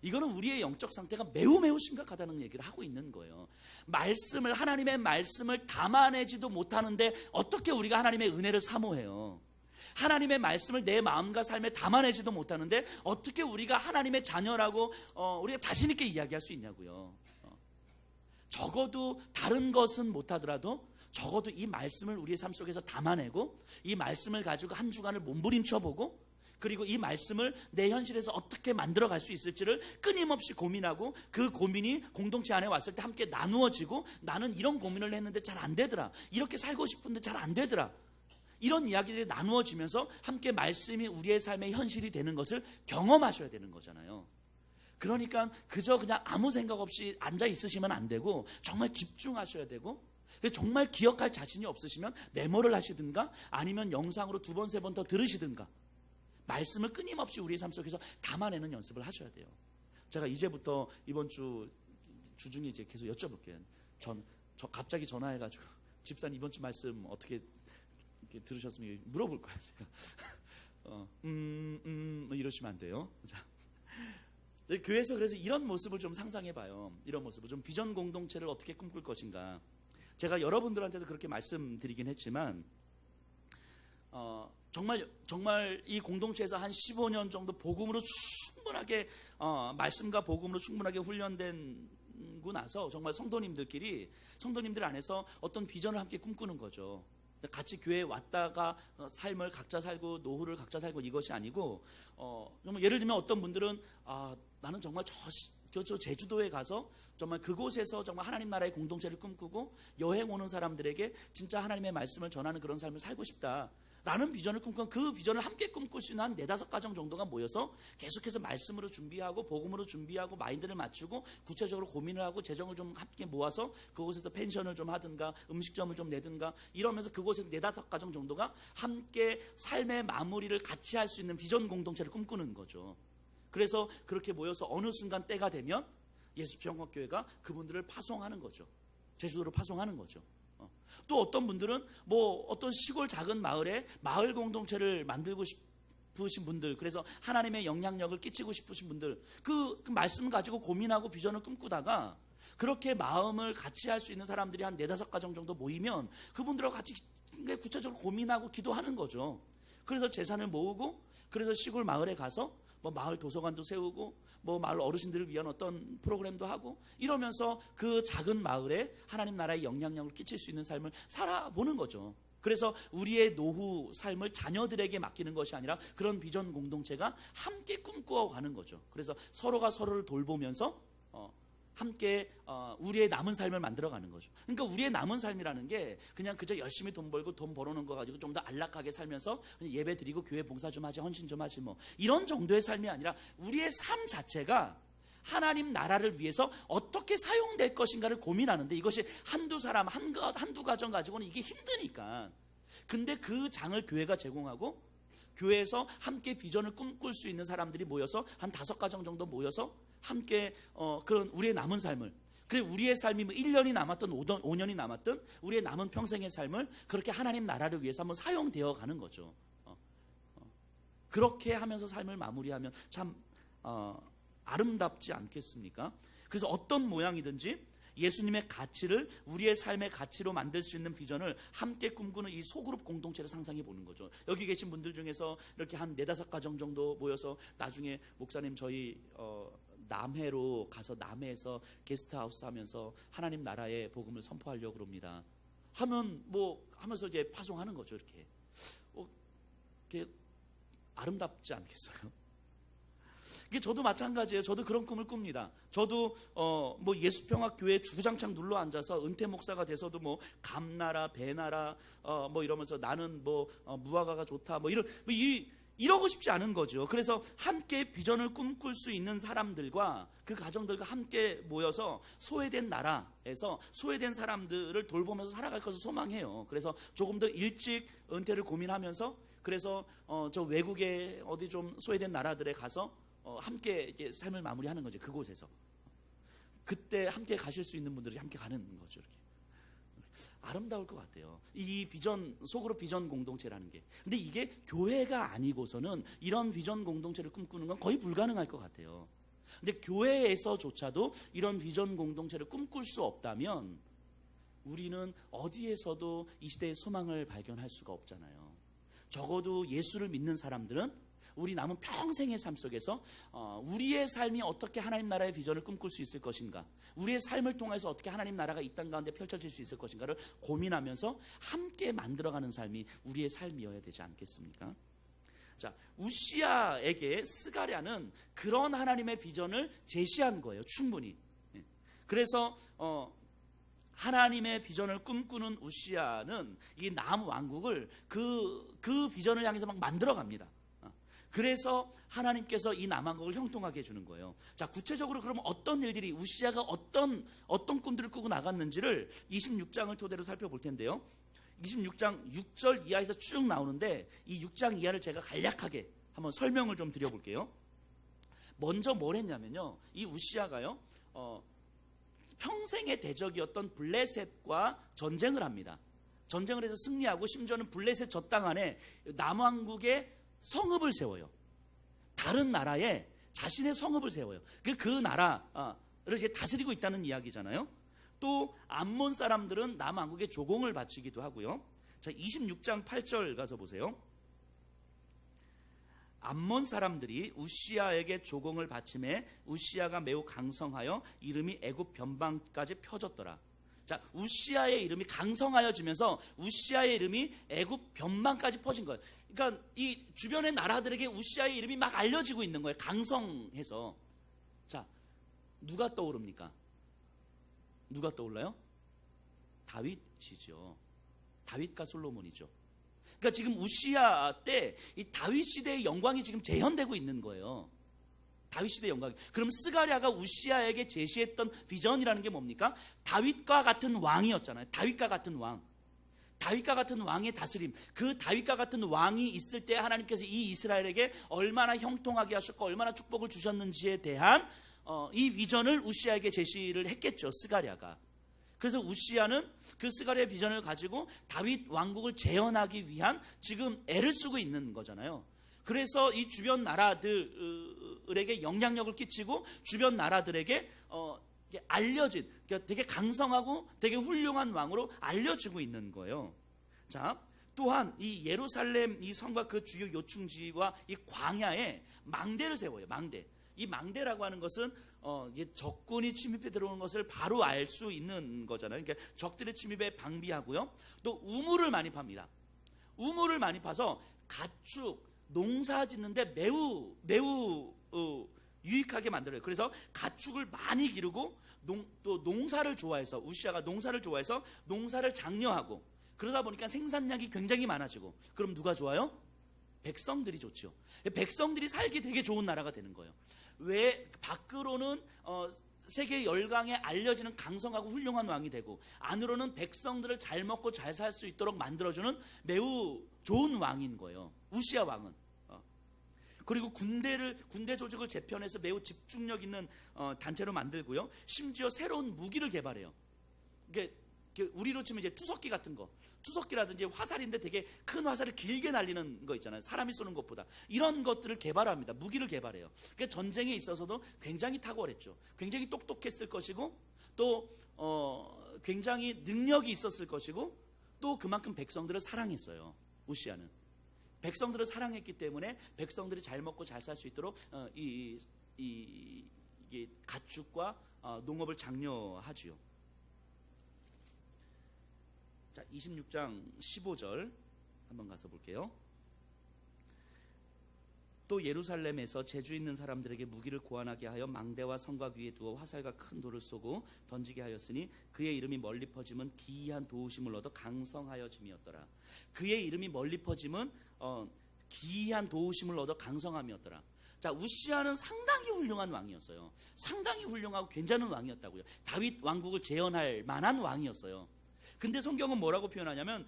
이거는 우리의 영적 상태가 매우 심각하다는 얘기를 하고 있는 거예요. 말씀을, 하나님의 말씀을 담아내지도 못하는데 어떻게 우리가 하나님의 은혜를 사모해요? 하나님의 말씀을 내 마음과 삶에 담아내지도 못하는데 어떻게 우리가 하나님의 자녀라고 우리가 자신 있게 이야기할 수 있냐고요. 적어도 다른 것은 못하더라도 적어도 이 말씀을 우리의 삶 속에서 담아내고 이 말씀을 가지고 한 주간을 몸부림쳐보고 그리고 이 말씀을 내 현실에서 어떻게 만들어갈 수 있을지를 끊임없이 고민하고 그 고민이 공동체 안에 왔을 때 함께 나누어지고 나는 이런 고민을 했는데 잘 안 되더라, 이렇게 살고 싶은데 잘 안 되더라, 이런 이야기들이 나누어지면서 함께 말씀이 우리의 삶의 현실이 되는 것을 경험하셔야 되는 거잖아요. 그러니까 그저 그냥 아무 생각 없이 앉아 있으시면 안 되고 정말 집중하셔야 되고, 정말 기억할 자신이 없으시면 메모를 하시든가 아니면 영상으로 2번, 3번 더 들으시든가 말씀을 끊임없이 우리의 삶 속에서 담아내는 연습을 하셔야 돼요. 제가 이제부터 이번 주 중에 이제 계속 여쭤볼게요. 저 갑자기 전화해가지고 집사님 이번 주 말씀 어떻게 들으셨으면 물어볼 거예요. 제가 뭐 이러시면 안 돼요. 자, 교회에서 그래서 이런 모습을 좀 상상해봐요. 이런 모습을 좀 비전 공동체를 어떻게 꿈꿀 것인가. 제가 여러분들한테도 그렇게 말씀드리긴 했지만 정말 이 공동체에서 한 15년 정도 복음으로 충분하게 말씀과 복음으로 충분하게 훈련되고 나서 정말 성도님들 안에서 어떤 비전을 함께 꿈꾸는 거죠. 같이 교회에 왔다가 삶을 각자 살고 노후를 각자 살고 이것이 아니고 정말 예를 들면 어떤 분들은 나는 정말 저 제주도에 가서 정말 그곳에서 정말 하나님 나라의 공동체를 꿈꾸고 여행 오는 사람들에게 진짜 하나님의 말씀을 전하는 그런 삶을 살고 싶다라는 비전을 꿈꾸는, 그 비전을 함께 꿈꿀 수 있는 한 4-5 가정 정도가 모여서 계속해서 말씀으로 준비하고 복음으로 준비하고 마인드를 맞추고 구체적으로 고민을 하고 재정을 좀 함께 모아서 그곳에서 펜션을 좀 하든가 음식점을 좀 내든가 이러면서 그곳에서 4-5 가정 정도가 함께 삶의 마무리를 같이 할 수 있는 비전 공동체를 꿈꾸는 거죠. 그래서 그렇게 모여서 어느 순간 때가 되면 예수평화교회가 그분들을 파송하는 거죠. 제주도로 파송하는 거죠. 또 어떤 분들은 어떤 시골 작은 마을에 마을 공동체를 만들고 싶으신 분들, 그래서 하나님의 영향력을 끼치고 싶으신 분들, 그 말씀 가지고 고민하고 비전을 꿈꾸다가 그렇게 마음을 같이 할 수 있는 사람들이 한 4-5 가정 정도 모이면 그분들하고 같이 구체적으로 고민하고 기도하는 거죠. 그래서 재산을 모으고, 그래서 시골 마을에 가서 마을 도서관도 세우고 마을 어르신들을 위한 어떤 프로그램도 하고 이러면서 그 작은 마을에 하나님 나라의 영향력을 끼칠 수 있는 삶을 살아보는 거죠. 그래서 우리의 노후 삶을 자녀들에게 맡기는 것이 아니라 그런 비전 공동체가 함께 꿈꾸어 가는 거죠. 그래서 서로가 서로를 돌보면서 함께 우리의 남은 삶을 만들어가는 거죠. 그러니까 우리의 남은 삶이라는 게 그냥 그저 열심히 돈 벌고 돈 벌어놓은 거 가지고 좀 더 안락하게 살면서 예배 드리고 교회 봉사 좀 하지, 헌신 좀 하지 이런 정도의 삶이 아니라 우리의 삶 자체가 하나님 나라를 위해서 어떻게 사용될 것인가를 고민하는데, 이것이 한두 사람 한두 가정 가지고는 이게 힘드니까. 근데 그 장을 교회가 제공하고 교회에서 함께 비전을 꿈꿀 수 있는 사람들이 모여서 한 5 가정 정도 모여서 함께 그런 우리의 남은 삶을, 그래 우리의 삶이 1년이 남았든 5년이 남았든 우리의 남은 평생의 삶을 그렇게 하나님 나라를 위해서 한번 사용되어 가는 거죠. 그렇게 하면서 삶을 마무리하면 참 아름답지 않겠습니까? 그래서 어떤 모양이든지 예수님의 가치를 우리의 삶의 가치로 만들 수 있는 비전을 함께 꿈꾸는 이 소그룹 공동체를 상상해 보는 거죠. 여기 계신 분들 중에서 이렇게 한 4-5 가정 정도 모여서 나중에 목사님 저희 남해로 가서 남해에서 게스트하우스 하면서 하나님 나라의 복음을 선포하려고 그럽니다 하면 하면서 이제 파송하는 거죠. 이렇게 아름답지 않겠어요? 이게 저도 마찬가지예요. 저도 그런 꿈을 꿉니다. 저도 예수평화교회 주구장창 눌러 앉아서 은퇴 목사가 돼서도 감나라 배나라 이러면서 나는 무화과가 좋다 이러고 싶지 않은 거죠. 그래서 함께 비전을 꿈꿀 수 있는 사람들과 그 가정들과 함께 모여서 소외된 나라에서 소외된 사람들을 돌보면서 살아갈 것을 소망해요. 그래서 조금 더 일찍 은퇴를 고민하면서, 그래서 저 외국에 어디 좀 소외된 나라들에 가서 함께 이제 삶을 마무리하는 거죠. 그곳에서 그때 함께 가실 수 있는 분들이 함께 가는 거죠. 이렇게 아름다울 것 같아요. 이 비전, 소그룹 비전 공동체라는 게. 근데 이게 교회가 아니고서는 이런 비전 공동체를 꿈꾸는 건 거의 불가능할 것 같아요. 근데 교회에서조차도 이런 비전 공동체를 꿈꿀 수 없다면 우리는 어디에서도 이 시대의 소망을 발견할 수가 없잖아요. 적어도 예수를 믿는 사람들은 우리 남은 평생의 삶 속에서 우리의 삶이 어떻게 하나님 나라의 비전을 꿈꿀 수 있을 것인가, 우리의 삶을 통해서 어떻게 하나님 나라가 이 땅 가운데 펼쳐질 수 있을 것인가를 고민하면서 함께 만들어가는 삶이 우리의 삶이어야 되지 않겠습니까? 자, 우시야에게 스가랴는 그런 하나님의 비전을 제시한 거예요. 충분히. 그래서 하나님의 비전을 꿈꾸는 우시야는 이 남왕국을 그 비전을 향해서 막 만들어갑니다. 그래서 하나님께서 이 남왕국을 형통하게 해주는 거예요. 자, 구체적으로 그러면 어떤 일들이, 우시야가 어떤 꿈들을 꾸고 나갔는지를 26장을 토대로 살펴볼 텐데요. 26장 6절 이하에서 쭉 나오는데 이 6장 이하를 제가 간략하게 한번 설명을 좀 드려볼게요. 먼저 뭘 했냐면요, 이 우시야가요 평생의 대적이었던 블레셋과 전쟁을 합니다. 전쟁을 해서 승리하고 심지어는 블레셋 저 땅 안에 남왕국의 성읍을 세워요. 다른 나라에 자신의 성읍을 세워요. 그 나라를 이제 다스리고 있다는 이야기잖아요. 또 암몬 사람들은 남왕국의 조공을 바치기도 하고요. 자, 26장 8절 가서 보세요. 암몬 사람들이 우시야에게 조공을 바치매 우시야가 매우 강성하여 이름이 애굽 변방까지 펴졌더라. 자, 우시아의 이름이 강성하여지면서 우시아의 이름이 애굽 변방까지 퍼진 거예요. 그러니까 이 주변의 나라들에게 우시아의 이름이 막 알려지고 있는 거예요. 강성해서. 자, 누가 떠오릅니까? 누가 떠올라요? 다윗이죠. 다윗과 솔로몬이죠. 그러니까 지금 우시아 때 이 다윗 시대의 영광이 지금 재현되고 있는 거예요. 다윗 시대의 영광. 그럼 스가랴가 우시아에게 제시했던 비전이라는 게 뭡니까? 다윗과 같은 왕이었잖아요. 다윗과 같은 왕. 다윗과 같은 왕의 다스림. 그 다윗과 같은 왕이 있을 때 하나님께서 이 이스라엘에게 얼마나 형통하게 하셨고 얼마나 축복을 주셨는지에 대한 이 비전을 우시아에게 제시를 했겠죠. 스가랴가. 그래서 우시아는 그 스가랴의 비전을 가지고 다윗 왕국을 재현하기 위한 지금 애를 쓰고 있는 거잖아요. 그래서 이 주변 나라들에게 영향력을 끼치고 주변 나라들에게 알려진, 그러니까 되게 강성하고 되게 훌륭한 왕으로 알려지고 있는 거예요. 자, 또한 이 예루살렘 이 성과 그 주요 요충지와 이 광야에 망대를 세워요. 망대. 이 망대라고 하는 것은 적군이 침입해 들어오는 것을 바로 알 수 있는 거잖아요. 그러니까 적들의 침입에 방비하고요. 또 우물을 많이 팝니다. 우물을 많이 파서 가축, 농사 짓는데 매우 유익하게 만들어요. 그래서 가축을 많이 기르고 또 농사를 좋아해서 우시아가 농사를 좋아해서 농사를 장려하고 그러다 보니까 생산량이 굉장히 많아지고 그럼 누가 좋아요? 백성들이 좋죠. 백성들이 살기 되게 좋은 나라가 되는 거예요. 왜 밖으로는 세계 열강에 알려지는 강성하고 훌륭한 왕이 되고 안으로는 백성들을 잘 먹고 잘 살 수 있도록 만들어주는 매우 좋은 왕인 거예요. 우시아 왕은. 그리고 군대 조직을 재편해서 매우 집중력 있는 단체로 만들고요. 심지어 새로운 무기를 개발해요. 이게 우리로 치면 이제 투석기 같은 거. 투석기라든지 화살인데 되게 큰 화살을 길게 날리는 거 있잖아요. 사람이 쏘는 것보다. 이런 것들을 개발합니다. 무기를 개발해요. 그러니까 전쟁에 있어서도 굉장히 탁월했죠. 굉장히 똑똑했을 것이고 또 굉장히 능력이 있었을 것이고 또 그만큼 백성들을 사랑했어요. 우시아는. 백성들을 사랑했기 때문에 백성들이 잘 먹고 잘 살 수 있도록 이게 가축과 농업을 장려하지요. 자, 26장 15절 한번 가서 볼게요. 또 예루살렘에서 재주 있는 사람들에게 무기를 고안하게 하여 망대와 성곽 위에 두어 화살과 큰 돌을 쏘고 던지게 하였으니 그의 이름이 멀리 퍼지면 기이한 도우심을 얻어 강성하여짐이었더라. 그의 이름이 멀리 퍼지면 기이한 도우심을 얻어 강성함이었더라. 자, 우시아는 상당히 훌륭한 왕이었어요. 상당히 훌륭하고 괜찮은 왕이었다고요. 다윗 왕국을 재현할 만한 왕이었어요. 근데 성경은 뭐라고 표현하냐면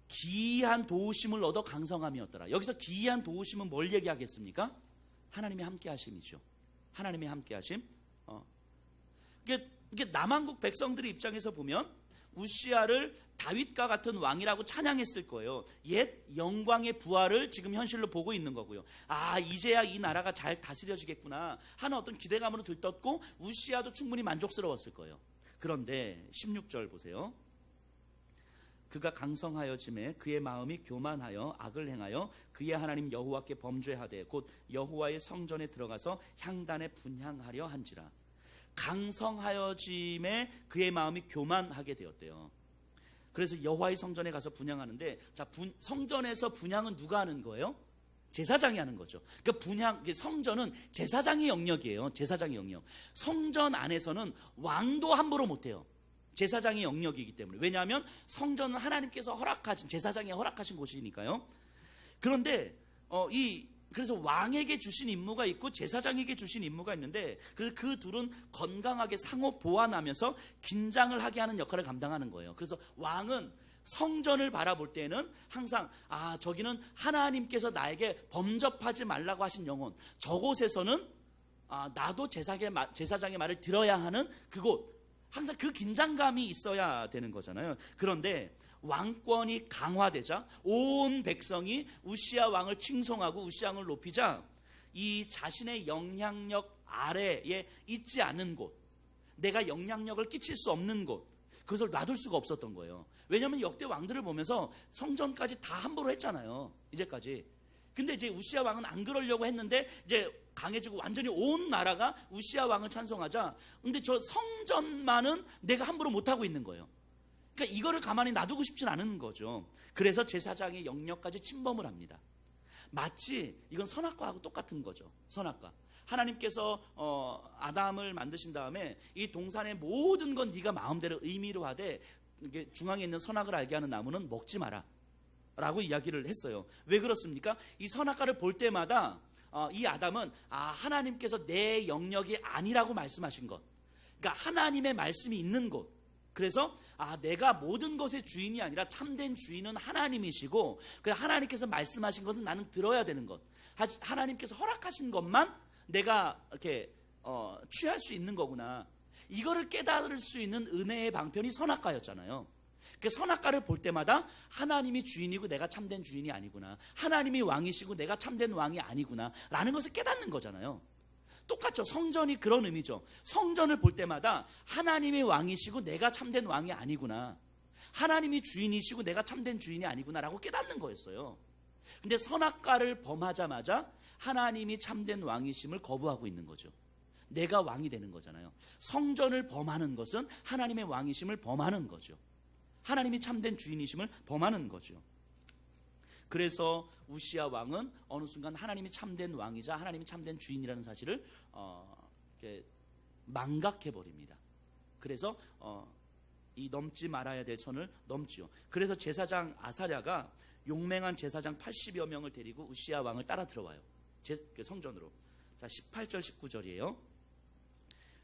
기이한 도우심을 얻어 강성함이었더라. 여기서 기이한 도우심은 뭘 얘기하겠습니까? 하나님의 함께 하심이죠. 하나님의 함께 하심. 이게 남한국 백성들의 입장에서 보면 우시아를 다윗과 같은 왕이라고 찬양했을 거예요. 옛 영광의 부활을 지금 현실로 보고 있는 거고요. 아, 이제야 이 나라가 잘 다스려지겠구나 하는 어떤 기대감으로 들떴고 우시아도 충분히 만족스러웠을 거예요. 그런데 16절 보세요. 그가 강성하여짐에 그의 마음이 교만하여 악을 행하여 그의 하나님 여호와께 범죄하되 곧 여호와의 성전에 들어가서 향단에 분향하려 한지라. 강성하여짐에 그의 마음이 교만하게 되었대요. 그래서 여호와의 성전에 가서 분향하는데, 자, 성전에서 분향은 누가 하는 거예요? 제사장이 하는 거죠. 그러니까 성전은 제사장의 영역이에요. 제사장의 영역. 성전 안에서는 왕도 함부로 못해요. 제사장의 영역이기 때문에. 왜냐하면 성전은 하나님께서 허락하신, 제사장이 허락하신 곳이니까요. 그런데 그래서 왕에게 주신 임무가 있고 제사장에게 주신 임무가 있는데, 그래서 그 둘은 건강하게 상호 보완하면서 긴장을 하게 하는 역할을 감당하는 거예요. 그래서 왕은 성전을 바라볼 때는 항상 저기는 하나님께서 나에게 범접하지 말라고 하신 영혼, 저곳에서는 나도 제사장의 말을 들어야 하는 그곳, 항상 그 긴장감이 있어야 되는 거잖아요. 그런데 왕권이 강화되자 온 백성이 우시아 왕을 칭송하고 우시아 왕을 높이자 이 자신의 영향력 아래에 있지 않은 곳, 내가 영향력을 끼칠 수 없는 곳, 그것을 놔둘 수가 없었던 거예요. 왜냐하면 역대 왕들을 보면서 성전까지 다 함부로 했잖아요. 이제까지. 근데 이제 우시아 왕은 안 그러려고 했는데 이제 강해지고 완전히 온 나라가 우시아 왕을 찬송하자, 근데 저 성전만은 내가 함부로 못하고 있는 거예요. 그러니까 이거를 가만히 놔두고 싶진 않은 거죠. 그래서 제사장의 영역까지 침범을 합니다. 마치 이건 선악과하고 똑같은 거죠. 선악과. 하나님께서 아담을 만드신 다음에 이 동산의 모든 건 네가 마음대로 의미로 하되 이게 중앙에 있는 선악을 알게 하는 나무는 먹지 마라 라고 이야기를 했어요. 왜 그렇습니까? 이 선악과를 볼 때마다 이 아담은 하나님께서 내 영역이 아니라고 말씀하신 것, 그러니까 하나님의 말씀이 있는 곳, 그래서 내가 모든 것의 주인이 아니라 참된 주인은 하나님이시고, 하나님께서 말씀하신 것은 나는 들어야 되는 것, 하나님께서 허락하신 것만 내가 이렇게 취할 수 있는 거구나, 이거를 깨달을 수 있는 은혜의 방편이 선악과였잖아요. 그 선악과를 볼 때마다 하나님이 주인이고 내가 참된 주인이 아니구나, 하나님이 왕이시고 내가 참된 왕이 아니구나 라는 것을 깨닫는 거잖아요. 똑같죠. 성전이 그런 의미죠. 성전을 볼 때마다 하나님이 왕이시고 내가 참된 왕이 아니구나, 하나님이 주인이시고 내가 참된 주인이 아니구나 라고 깨닫는 거였어요. 근데 선악과를 범하자마자 하나님이 참된 왕이심을 거부하고 있는 거죠. 내가 왕이 되는 거잖아요. 성전을 범하는 것은 하나님의 왕이심을 범하는 거죠. 하나님이 참된 주인이심을 범하는 거죠. 그래서 우시야 왕은 어느 순간 하나님이 참된 왕이자 하나님이 참된 주인이라는 사실을 망각해버립니다. 그래서 이 넘지 말아야 될 선을 넘지요. 그래서 제사장 아사랴가 용맹한 제사장 80여 명을 데리고 우시야 왕을 따라 들어와요. 성전으로. 자, 18절 19절이에요.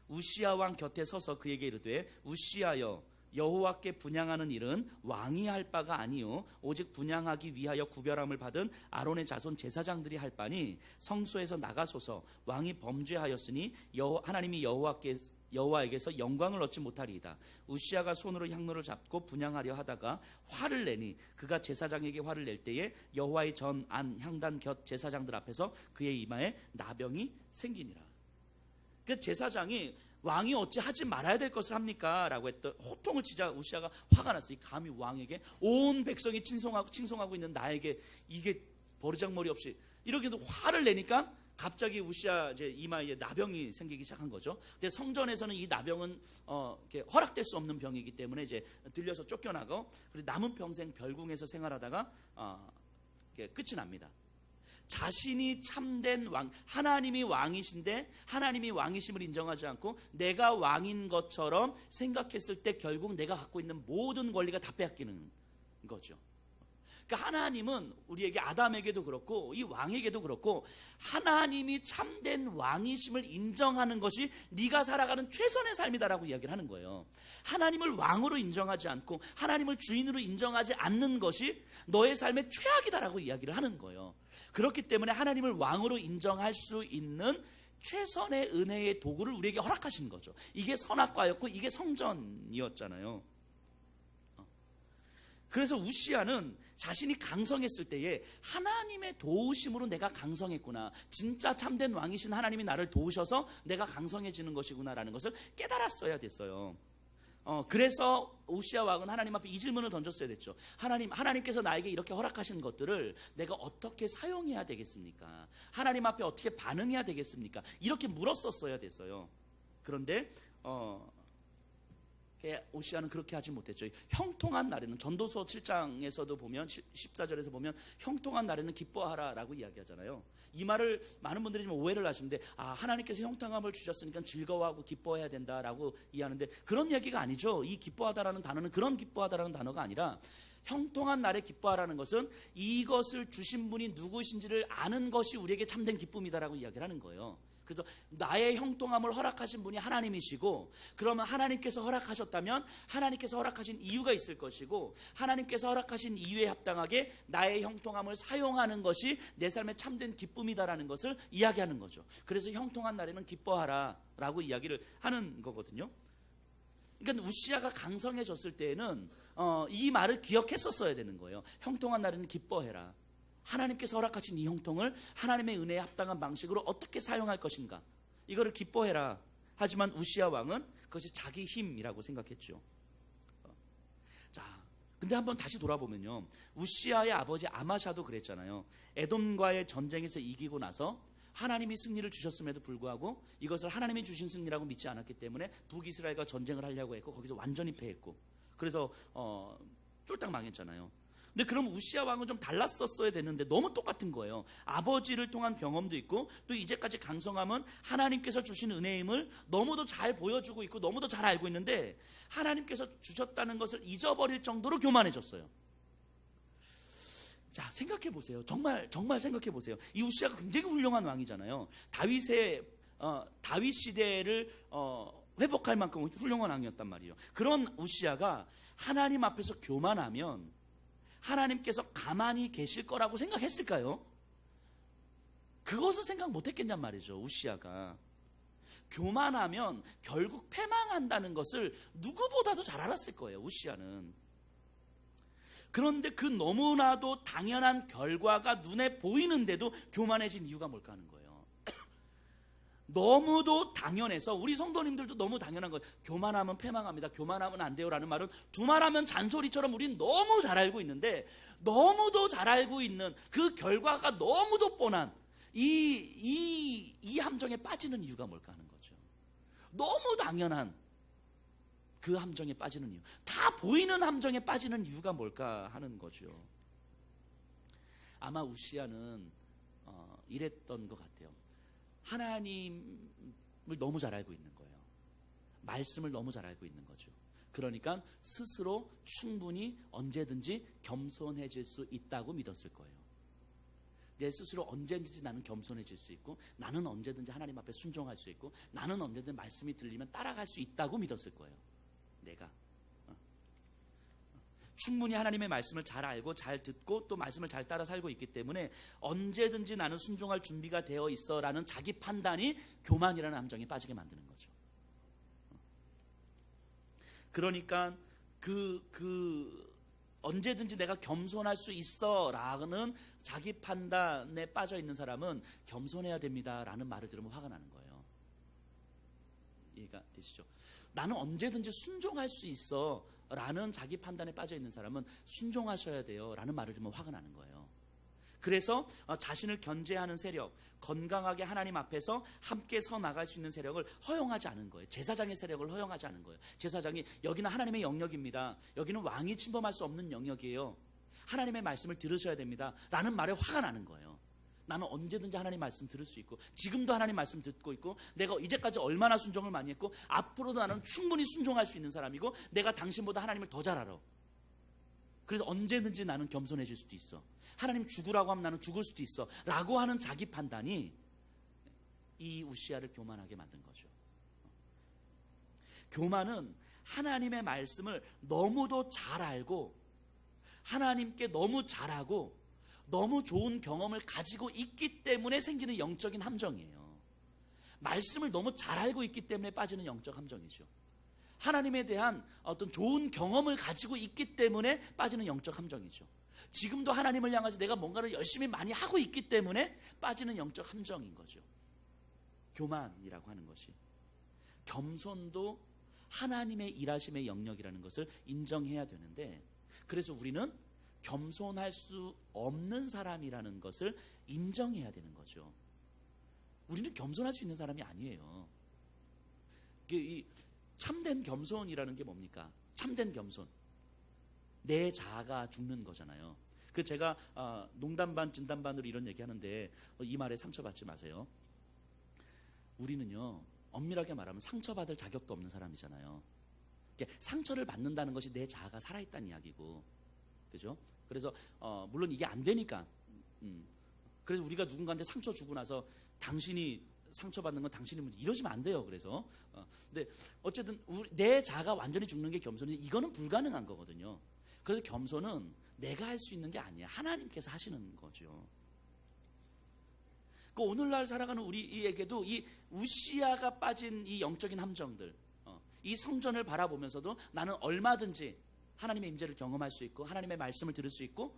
우시야 왕 곁에 서서 그에게 이르되 우시야여, 여호와께 분향하는 일은 왕이 할 바가 아니요 오직 분향하기 위하여 구별함을 받은 아론의 자손 제사장들이 할 바니 성소에서 나가소서. 왕이 범죄하였으니 하나님이 여호와에게서 영광을 얻지 못하리이다. 우시야가 손으로 향로를 잡고 분향하려 하다가 화를 내니 그가 제사장에게 화를 낼 때에 여호와의 전 안 향단 곁 제사장들 앞에서 그의 이마에 나병이 생기니라. 그 제사장이 왕이 어찌 하지 말아야 될 것을 합니까? 라고 했던 호통을 치자 우시야가 화가 났어요. 감히 왕에게, 온 백성이 칭송하고 있는 나에게 이게 버르장머리 없이 이렇게 화를 내니까 갑자기 우시야 이제 이마에 나병이 생기기 시작한 거죠. 근데 성전에서는 이 나병은 이렇게 허락될 수 없는 병이기 때문에 이제 들려서 쫓겨나고, 그리고 남은 평생 별궁에서 생활하다가 끝이 납니다. 자신이 참된 왕, 하나님이 왕이신데 하나님이 왕이심을 인정하지 않고 내가 왕인 것처럼 생각했을 때 결국 내가 갖고 있는 모든 권리가 다 빼앗기는 거죠. 그러니까 하나님은 우리에게, 아담에게도 그렇고 이 왕에게도 그렇고, 하나님이 참된 왕이심을 인정하는 것이 네가 살아가는 최선의 삶이다라고 이야기를 하는 거예요. 하나님을 왕으로 인정하지 않고 하나님을 주인으로 인정하지 않는 것이 너의 삶의 최악이다라고 이야기를 하는 거예요. 그렇기 때문에 하나님을 왕으로 인정할 수 있는 최선의 은혜의 도구를 우리에게 허락하신 거죠. 이게 선악과였고 이게 성전이었잖아요. 그래서 우시야는 자신이 강성했을 때에 하나님의 도우심으로 내가 강성했구나, 진짜 참된 왕이신 하나님이 나를 도우셔서 내가 강성해지는 것이구나라는 것을 깨달았어야 됐어요. 그래서 우시야 왕은 하나님 앞에 이 질문을 던졌어야 됐죠. 하나님께서 나에게 이렇게 허락하신 것들을 내가 어떻게 사용해야 되겠습니까? 하나님 앞에 어떻게 반응해야 되겠습니까? 이렇게 물었었어야 됐어요. 그런데 우시야는 그렇게 하지 못했죠. 형통한 날에는, 전도서 7장에서도 보면 14절에서 보면 형통한 날에는 기뻐하라라고 이야기하잖아요. 이 말을 많은 분들이 좀 오해를 하시는데, 하나님께서 형통함을 주셨으니까 즐거워하고 기뻐해야 된다라고 이해하는데, 그런 이야기가 아니죠. 이 기뻐하다라는 단어는 그런 기뻐하다라는 단어가 아니라, 형통한 날에 기뻐하라는 것은 이것을 주신 분이 누구신지를 아는 것이 우리에게 참된 기쁨이다라고 이야기를 하는 거예요. 그래서 나의 형통함을 허락하신 분이 하나님이시고, 그러면 하나님께서 허락하셨다면 하나님께서 허락하신 이유가 있을 것이고, 하나님께서 허락하신 이유에 합당하게 나의 형통함을 사용하는 것이 내 삶의 참된 기쁨이다라는 것을 이야기하는 거죠. 그래서 형통한 날에는 기뻐하라 라고 이야기를 하는 거거든요. 그러니까 우시야가 강성해졌을 때에는 이 말을 기억했었어야 되는 거예요. 형통한 날에는 기뻐해라. 하나님께서 허락하신 이 형통을 하나님의 은혜에 합당한 방식으로 어떻게 사용할 것인가, 이거를 기뻐해라. 하지만 우시야 왕은 그것이 자기 힘이라고 생각했죠. 자, 근데 한번 다시 돌아보면요, 우시야의 아버지 아마샤도 그랬잖아요. 에돔과의 전쟁에서 이기고 나서 하나님이 승리를 주셨음에도 불구하고 이것을 하나님이 주신 승리라고 믿지 않았기 때문에 북이스라엘과 전쟁을 하려고 했고 거기서 완전히 패했고, 그래서 쫄딱 망했잖아요. 근데 그럼 우시야 왕은 좀 달랐었어야 되는데 너무 똑같은 거예요. 아버지를 통한 경험도 있고 또 이제까지 강성함은 하나님께서 주신 은혜임을 너무도 잘 보여주고 있고 너무도 잘 알고 있는데 하나님께서 주셨다는 것을 잊어버릴 정도로 교만해졌어요. 자, 생각해 보세요. 정말 생각해 보세요. 이 우시야가 굉장히 훌륭한 왕이잖아요. 다윗 시대를 회복할 만큼 훌륭한 왕이었단 말이에요. 그런 우시야가 하나님 앞에서 교만하면 하나님께서 가만히 계실 거라고 생각했을까요? 그것을 생각 못했겠냔 말이죠. 우시야가 교만하면 결국 패망한다는 것을 누구보다도 잘 알았을 거예요. 우시야는. 그런데 그 너무나도 당연한 결과가 눈에 보이는데도 교만해진 이유가 뭘까 하는 거예요. 너무도 당연해서 우리 성도님들도 너무 당연한 거예요. 교만하면 패망합니다. 교만하면 안 돼요라는 말은 두말하면 잔소리처럼 우린 너무 잘 알고 있는데 너무도 잘 알고 있는 그 결과가 너무도 뻔한 이 함정에 빠지는 이유가 뭘까 하는 거죠. 너무 당연한 그 함정에 빠지는 이유, 다 보이는 함정에 빠지는 이유가 뭘까 하는 거죠. 아마 우시야는 이랬던 것 같아요. 하나님을 너무 잘 알고 있는 거예요. 말씀을 너무 잘 알고 있는 거죠. 그러니까 스스로 충분히 언제든지 겸손해질 수 있다고 믿었을 거예요. 내 스스로 언제든지 나는 겸손해질 수 있고 나는 언제든지 하나님 앞에 순종할 수 있고 나는 언제든지 말씀이 들리면 따라갈 수 있다고 믿었을 거예요. 내가 충분히 하나님의 말씀을 잘 알고 잘 듣고 또 말씀을 잘 따라 살고 있기 때문에 언제든지 나는 순종할 준비가 되어 있어라는 자기 판단이 교만이라는 함정에 빠지게 만드는 거죠. 그러니까 언제든지 내가 겸손할 수 있어라는 자기 판단에 빠져 있는 사람은 겸손해야 됩니다라는 말을 들으면 화가 나는 거예요. 이해가 되시죠? 나는 언제든지 순종할 수 있어 라는 자기 판단에 빠져 있는 사람은 순종하셔야 돼요 라는 말을 들으면 화가 나는 거예요. 그래서 자신을 견제하는 세력, 건강하게 하나님 앞에서 함께 서 나갈 수 있는 세력을 허용하지 않은 거예요. 제사장의 세력을 허용하지 않은 거예요. 제사장이 여기는 하나님의 영역입니다. 여기는 왕이 침범할 수 없는 영역이에요. 하나님의 말씀을 들으셔야 됩니다 라는 말에 화가 나는 거예요. 나는 언제든지 하나님 말씀 들을 수 있고 지금도 하나님 말씀 듣고 있고 내가 이제까지 얼마나 순종을 많이 했고 앞으로도 나는 충분히 순종할 수 있는 사람이고 내가 당신보다 하나님을 더 잘 알아. 그래서 언제든지 나는 겸손해질 수도 있어. 하나님 죽으라고 하면 나는 죽을 수도 있어 라고 하는 자기 판단이 이 우시야를 교만하게 만든 거죠. 교만은 하나님의 말씀을 너무도 잘 알고 하나님께 너무 잘하고 너무 좋은 경험을 가지고 있기 때문에 생기는 영적인 함정이에요. 말씀을 너무 잘 알고 있기 때문에 빠지는 영적 함정이죠. 하나님에 대한 어떤 좋은 경험을 가지고 있기 때문에 빠지는 영적 함정이죠. 지금도 하나님을 향해서 내가 뭔가를 열심히 많이 하고 있기 때문에 빠지는 영적 함정인 거죠. 교만이라고 하는 것이. 겸손도 하나님의 일하심의 영역이라는 것을 인정해야 되는데 그래서 우리는 겸손할 수 없는 사람이라는 것을 인정해야 되는 거죠. 우리는 겸손할 수 있는 사람이 아니에요. 이 참된 겸손이라는 게 뭡니까? 참된 겸손. 내 자아가 죽는 거잖아요. 그 제가 농담 반 진담 반으로 이런 얘기하는데 이 말에 상처받지 마세요. 우리는요 엄밀하게 말하면 상처받을 자격도 없는 사람이잖아요. 상처를 받는다는 것이 내 자아가 살아있다는 이야기고, 그죠? 그래서 물론 이게 안 되니까 그래서 우리가 누군가한테 상처 주고 나서 당신이 상처받는 건 당신이 문제 이러시면 안 돼요. 그래서 근데 어쨌든 내 자아가 완전히 죽는 게 겸손인데 이거는 불가능한 거거든요. 그래서 겸손은 내가 할 수 있는 게 아니야. 하나님께서 하시는 거죠. 그 오늘날 살아가는 우리에게도 이 우시야가 빠진 이 영적인 함정들, 이 성전을 바라보면서도 나는 얼마든지 하나님의 임재를 경험할 수 있고 하나님의 말씀을 들을 수 있고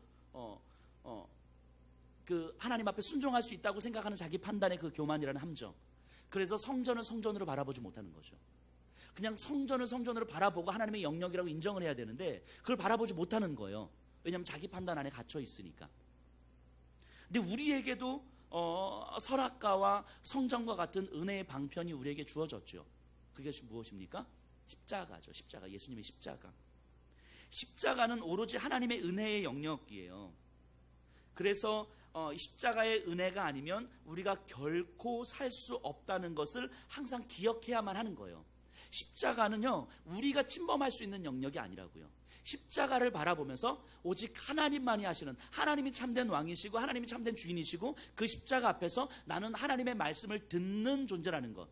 그 하나님 앞에 순종할 수 있다고 생각하는 자기 판단의 그 교만이라는 함정. 그래서 성전을 성전으로 바라보지 못하는 거죠. 그냥 성전을 성전으로 바라보고 하나님의 영역이라고 인정을 해야 되는데 그걸 바라보지 못하는 거예요. 왜냐하면 자기 판단 안에 갇혀 있으니까. 근데 우리에게도 설악가와 성전과 같은 은혜의 방편이 우리에게 주어졌죠. 그게 무엇입니까? 십자가죠. 십자가. 예수님의 십자가. 십자가는 오로지 하나님의 은혜의 영역이에요. 그래서 십자가의 은혜가 아니면 우리가 결코 살 수 없다는 것을 항상 기억해야만 하는 거예요. 십자가는요, 우리가 침범할 수 있는 영역이 아니라고요. 십자가를 바라보면서 오직 하나님만이 하시는, 하나님이 참된 왕이시고 하나님이 참된 주인이시고 그 십자가 앞에서 나는 하나님의 말씀을 듣는 존재라는 것.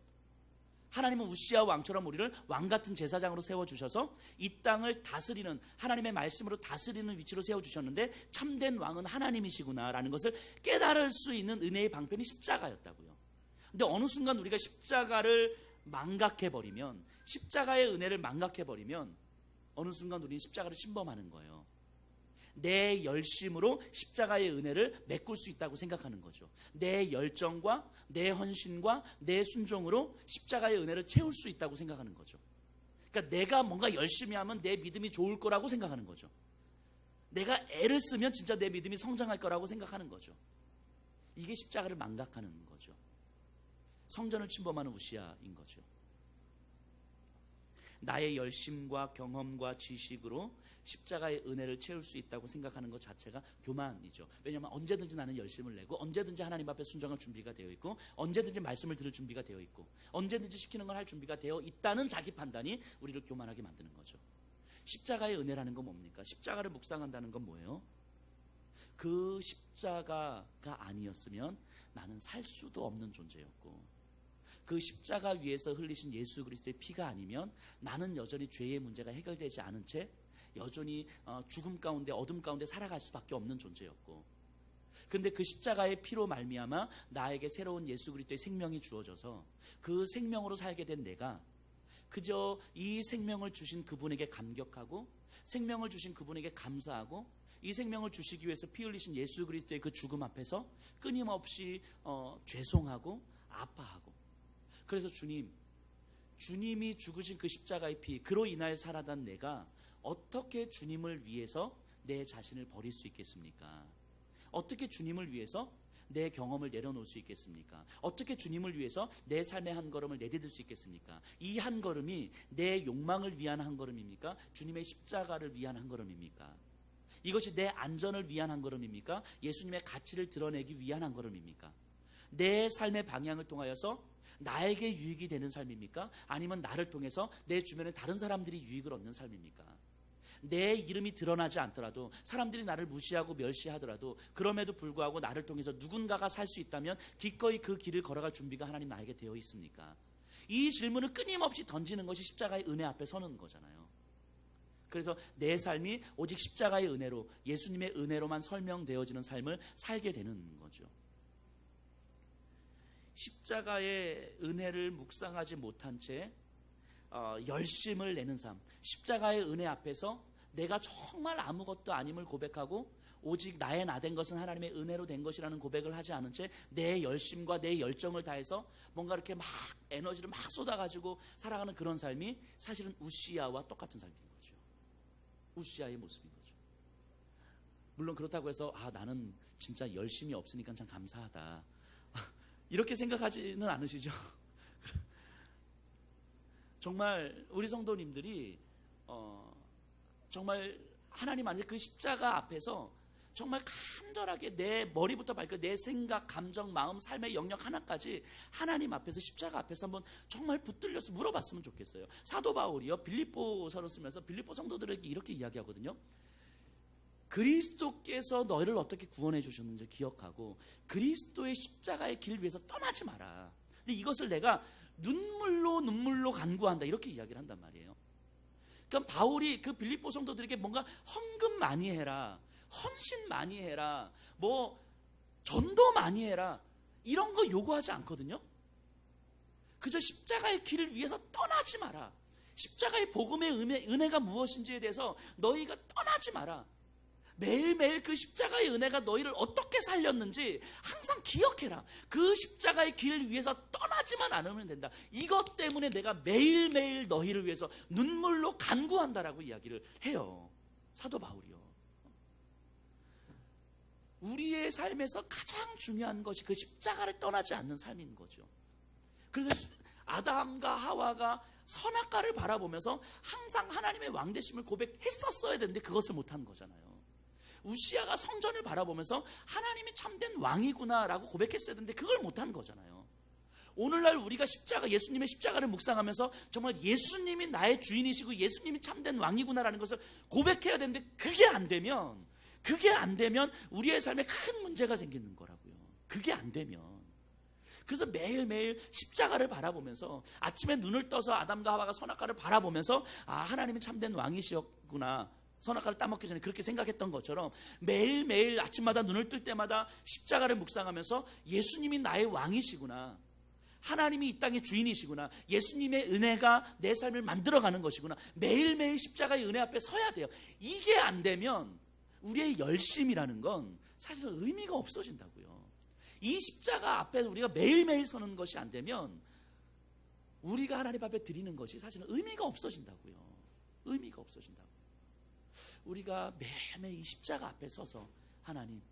하나님은 우시아 왕처럼 우리를 왕같은 제사장으로 세워주셔서 이 땅을 다스리는, 하나님의 말씀으로 다스리는 위치로 세워주셨는데 참된 왕은 하나님이시구나라는 것을 깨달을 수 있는 은혜의 방편이 십자가였다고요. 근데 어느 순간 우리가 십자가를 망각해버리면, 십자가의 은혜를 망각해버리면 어느 순간 우리는 십자가를 침범하는 거예요. 내 열심으로 십자가의 은혜를 메꿀 수 있다고 생각하는 거죠. 내 열정과 내 헌신과 내 순종으로 십자가의 은혜를 채울 수 있다고 생각하는 거죠. 그러니까 내가 뭔가 열심히 하면 내 믿음이 좋을 거라고 생각하는 거죠. 내가 애를 쓰면 진짜 내 믿음이 성장할 거라고 생각하는 거죠. 이게 십자가를 망각하는 거죠. 성전을 침범하는 우시아인 거죠. 나의 열심과 경험과 지식으로 십자가의 은혜를 채울 수 있다고 생각하는 것 자체가 교만이죠. 왜냐하면 언제든지 나는 열심을 내고 언제든지 하나님 앞에 순종할 준비가 되어 있고 언제든지 말씀을 들을 준비가 되어 있고 언제든지 시키는 걸 할 준비가 되어 있다는 자기 판단이 우리를 교만하게 만드는 거죠. 십자가의 은혜라는 건 뭡니까? 십자가를 묵상한다는 건 뭐예요? 그 십자가가 아니었으면 나는 살 수도 없는 존재였고, 그 십자가 위에서 흘리신 예수 그리스도의 피가 아니면 나는 여전히 죄의 문제가 해결되지 않은 채 여전히 죽음 가운데 어둠 가운데 살아갈 수밖에 없는 존재였고, 근데 그 십자가의 피로 말미암아 나에게 새로운 예수 그리스도의 생명이 주어져서 그 생명으로 살게 된 내가 그저 이 생명을 주신 그분에게 감격하고 생명을 주신 그분에게 감사하고 이 생명을 주시기 위해서 피 흘리신 예수 그리스도의 그 죽음 앞에서 끊임없이 죄송하고 아파하고, 그래서 주님이 죽으신 그 십자가의 피, 그로 인하여 살아난 내가 어떻게 주님을 위해서 내 자신을 버릴 수 있겠습니까? 어떻게 주님을 위해서 내 경험을 내려놓을 수 있겠습니까? 어떻게 주님을 위해서 내 삶의 한 걸음을 내디딜 수 있겠습니까? 이 한 걸음이 내 욕망을 위한 한 걸음입니까? 주님의 십자가를 위한 한 걸음입니까? 이것이 내 안전을 위한 한 걸음입니까? 예수님의 가치를 드러내기 위한 한 걸음입니까? 내 삶의 방향을 통하여서 나에게 유익이 되는 삶입니까? 아니면 나를 통해서 내 주변에 다른 사람들이 유익을 얻는 삶입니까? 내 이름이 드러나지 않더라도, 사람들이 나를 무시하고 멸시하더라도 그럼에도 불구하고 나를 통해서 누군가가 살 수 있다면 기꺼이 그 길을 걸어갈 준비가 하나님 나에게 되어 있습니까? 이 질문을 끊임없이 던지는 것이 십자가의 은혜 앞에 서는 거잖아요. 그래서 내 삶이 오직 십자가의 은혜로, 예수님의 은혜로만 설명되어지는 삶을 살게 되는 거죠. 십자가의 은혜를 묵상하지 못한 채 열심을 내는 삶, 십자가의 은혜 앞에서 내가 정말 아무것도 아님을 고백하고 오직 나의 나 된 것은 하나님의 은혜로 된 것이라는 고백을 하지 않은 채 내 열심과 내 열정을 다해서 뭔가 이렇게 막 에너지를 막 쏟아가지고 살아가는 그런 삶이 사실은 우시아와 똑같은 삶인 거죠. 우시아의 모습인 거죠. 물론 그렇다고 해서 나는 진짜 열심이 없으니까 참 감사하다, 이렇게 생각하지는 않으시죠? 정말 우리 성도님들이 정말 하나님 안에 그 십자가 앞에서 정말 간절하게 내 머리부터 발끝, 내 생각, 감정, 마음, 삶의 영역 하나까지 하나님 앞에서 십자가 앞에서 한번 정말 붙들려서 물어봤으면 좋겠어요. 사도 바울이요, 빌립보서를 쓰면서 빌립보 성도들에게 이렇게 이야기하거든요. 그리스도께서 너희를 어떻게 구원해 주셨는지 기억하고 그리스도의 십자가의 길 위에서 떠나지 마라. 근데 이것을 내가 눈물로 간구한다, 이렇게 이야기를 한단 말이에요. 그러니까 바울이 그 빌립보 성도들에게 뭔가 헌금 많이 해라, 헌신 많이 해라, 뭐 전도 많이 해라, 이런 거 요구하지 않거든요. 그저 십자가의 길을 위해서 떠나지 마라, 십자가의 복음의 은혜가 무엇인지에 대해서 너희가 떠나지 마라, 매일매일 그 십자가의 은혜가 너희를 어떻게 살렸는지 항상 기억해라, 그 십자가의 길을 위해서 떠나지만 않으면 된다, 이것 때문에 내가 매일매일 너희를 위해서 눈물로 간구한다라고 이야기를 해요, 사도 바울이요. 우리의 삶에서 가장 중요한 것이 그 십자가를 떠나지 않는 삶인 거죠. 그래서 아담과 하와가 선악과를 바라보면서 항상 하나님의 왕되심을 고백했었어야 되는데 그것을 못한 거잖아요. 우시아가 성전을 바라보면서 하나님이 참된 왕이구나라고 고백했어야 되는데 그걸 못한 거잖아요. 오늘날 우리가 십자가, 예수님의 십자가를 묵상하면서 정말 예수님이 나의 주인이시고 예수님이 참된 왕이구나라는 것을 고백해야 되는데 그게 안 되면 우리의 삶에 큰 문제가 생기는 거라고요. 그게 안 되면. 그래서 매일매일 십자가를 바라보면서 아침에 눈을 떠서 아담과 하와가 선악과를 바라보면서 하나님이 참된 왕이시였구나. 선악과를 따먹기 전에 그렇게 생각했던 것처럼 매일매일 아침마다 눈을 뜰 때마다 십자가를 묵상하면서 예수님이 나의 왕이시구나. 하나님이 이 땅의 주인이시구나. 예수님의 은혜가 내 삶을 만들어가는 것이구나. 매일매일 십자가의 은혜 앞에 서야 돼요. 이게 안 되면 우리의 열심이라는 건 사실은 의미가 없어진다고요. 이 십자가 앞에 우리가 매일매일 서는 것이 안 되면 우리가 하나님 앞에 드리는 것이 사실은 의미가 없어진다고요. 의미가 없어진다고. 우리가 매일매일 이 십자가 앞에 서서 하나님,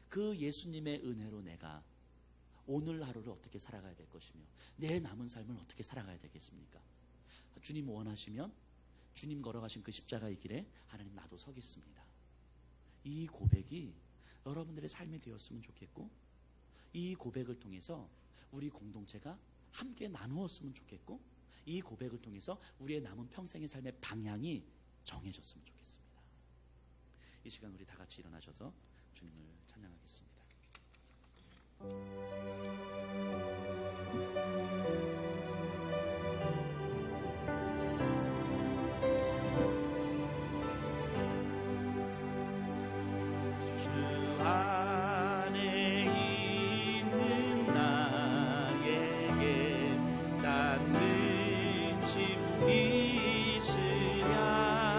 그 예수님의 은혜로 내가 오늘 하루를 어떻게 살아가야 될 것이며 내 남은 삶을 어떻게 살아가야 되겠습니까? 주님 원하시면 주님 걸어가신 그 십자가의 길에 하나님 나도 서겠습니다. 이 고백이 여러분들의 삶이 되었으면 좋겠고 이 고백을 통해서 우리 공동체가 함께 나누었으면 좋겠고 이 고백을 통해서 우리의 남은 평생의 삶의 방향이 정해졌으면 좋겠습니다. 이 시간 우리 다 같이 일어나셔서 주님을 찬양하겠습니다.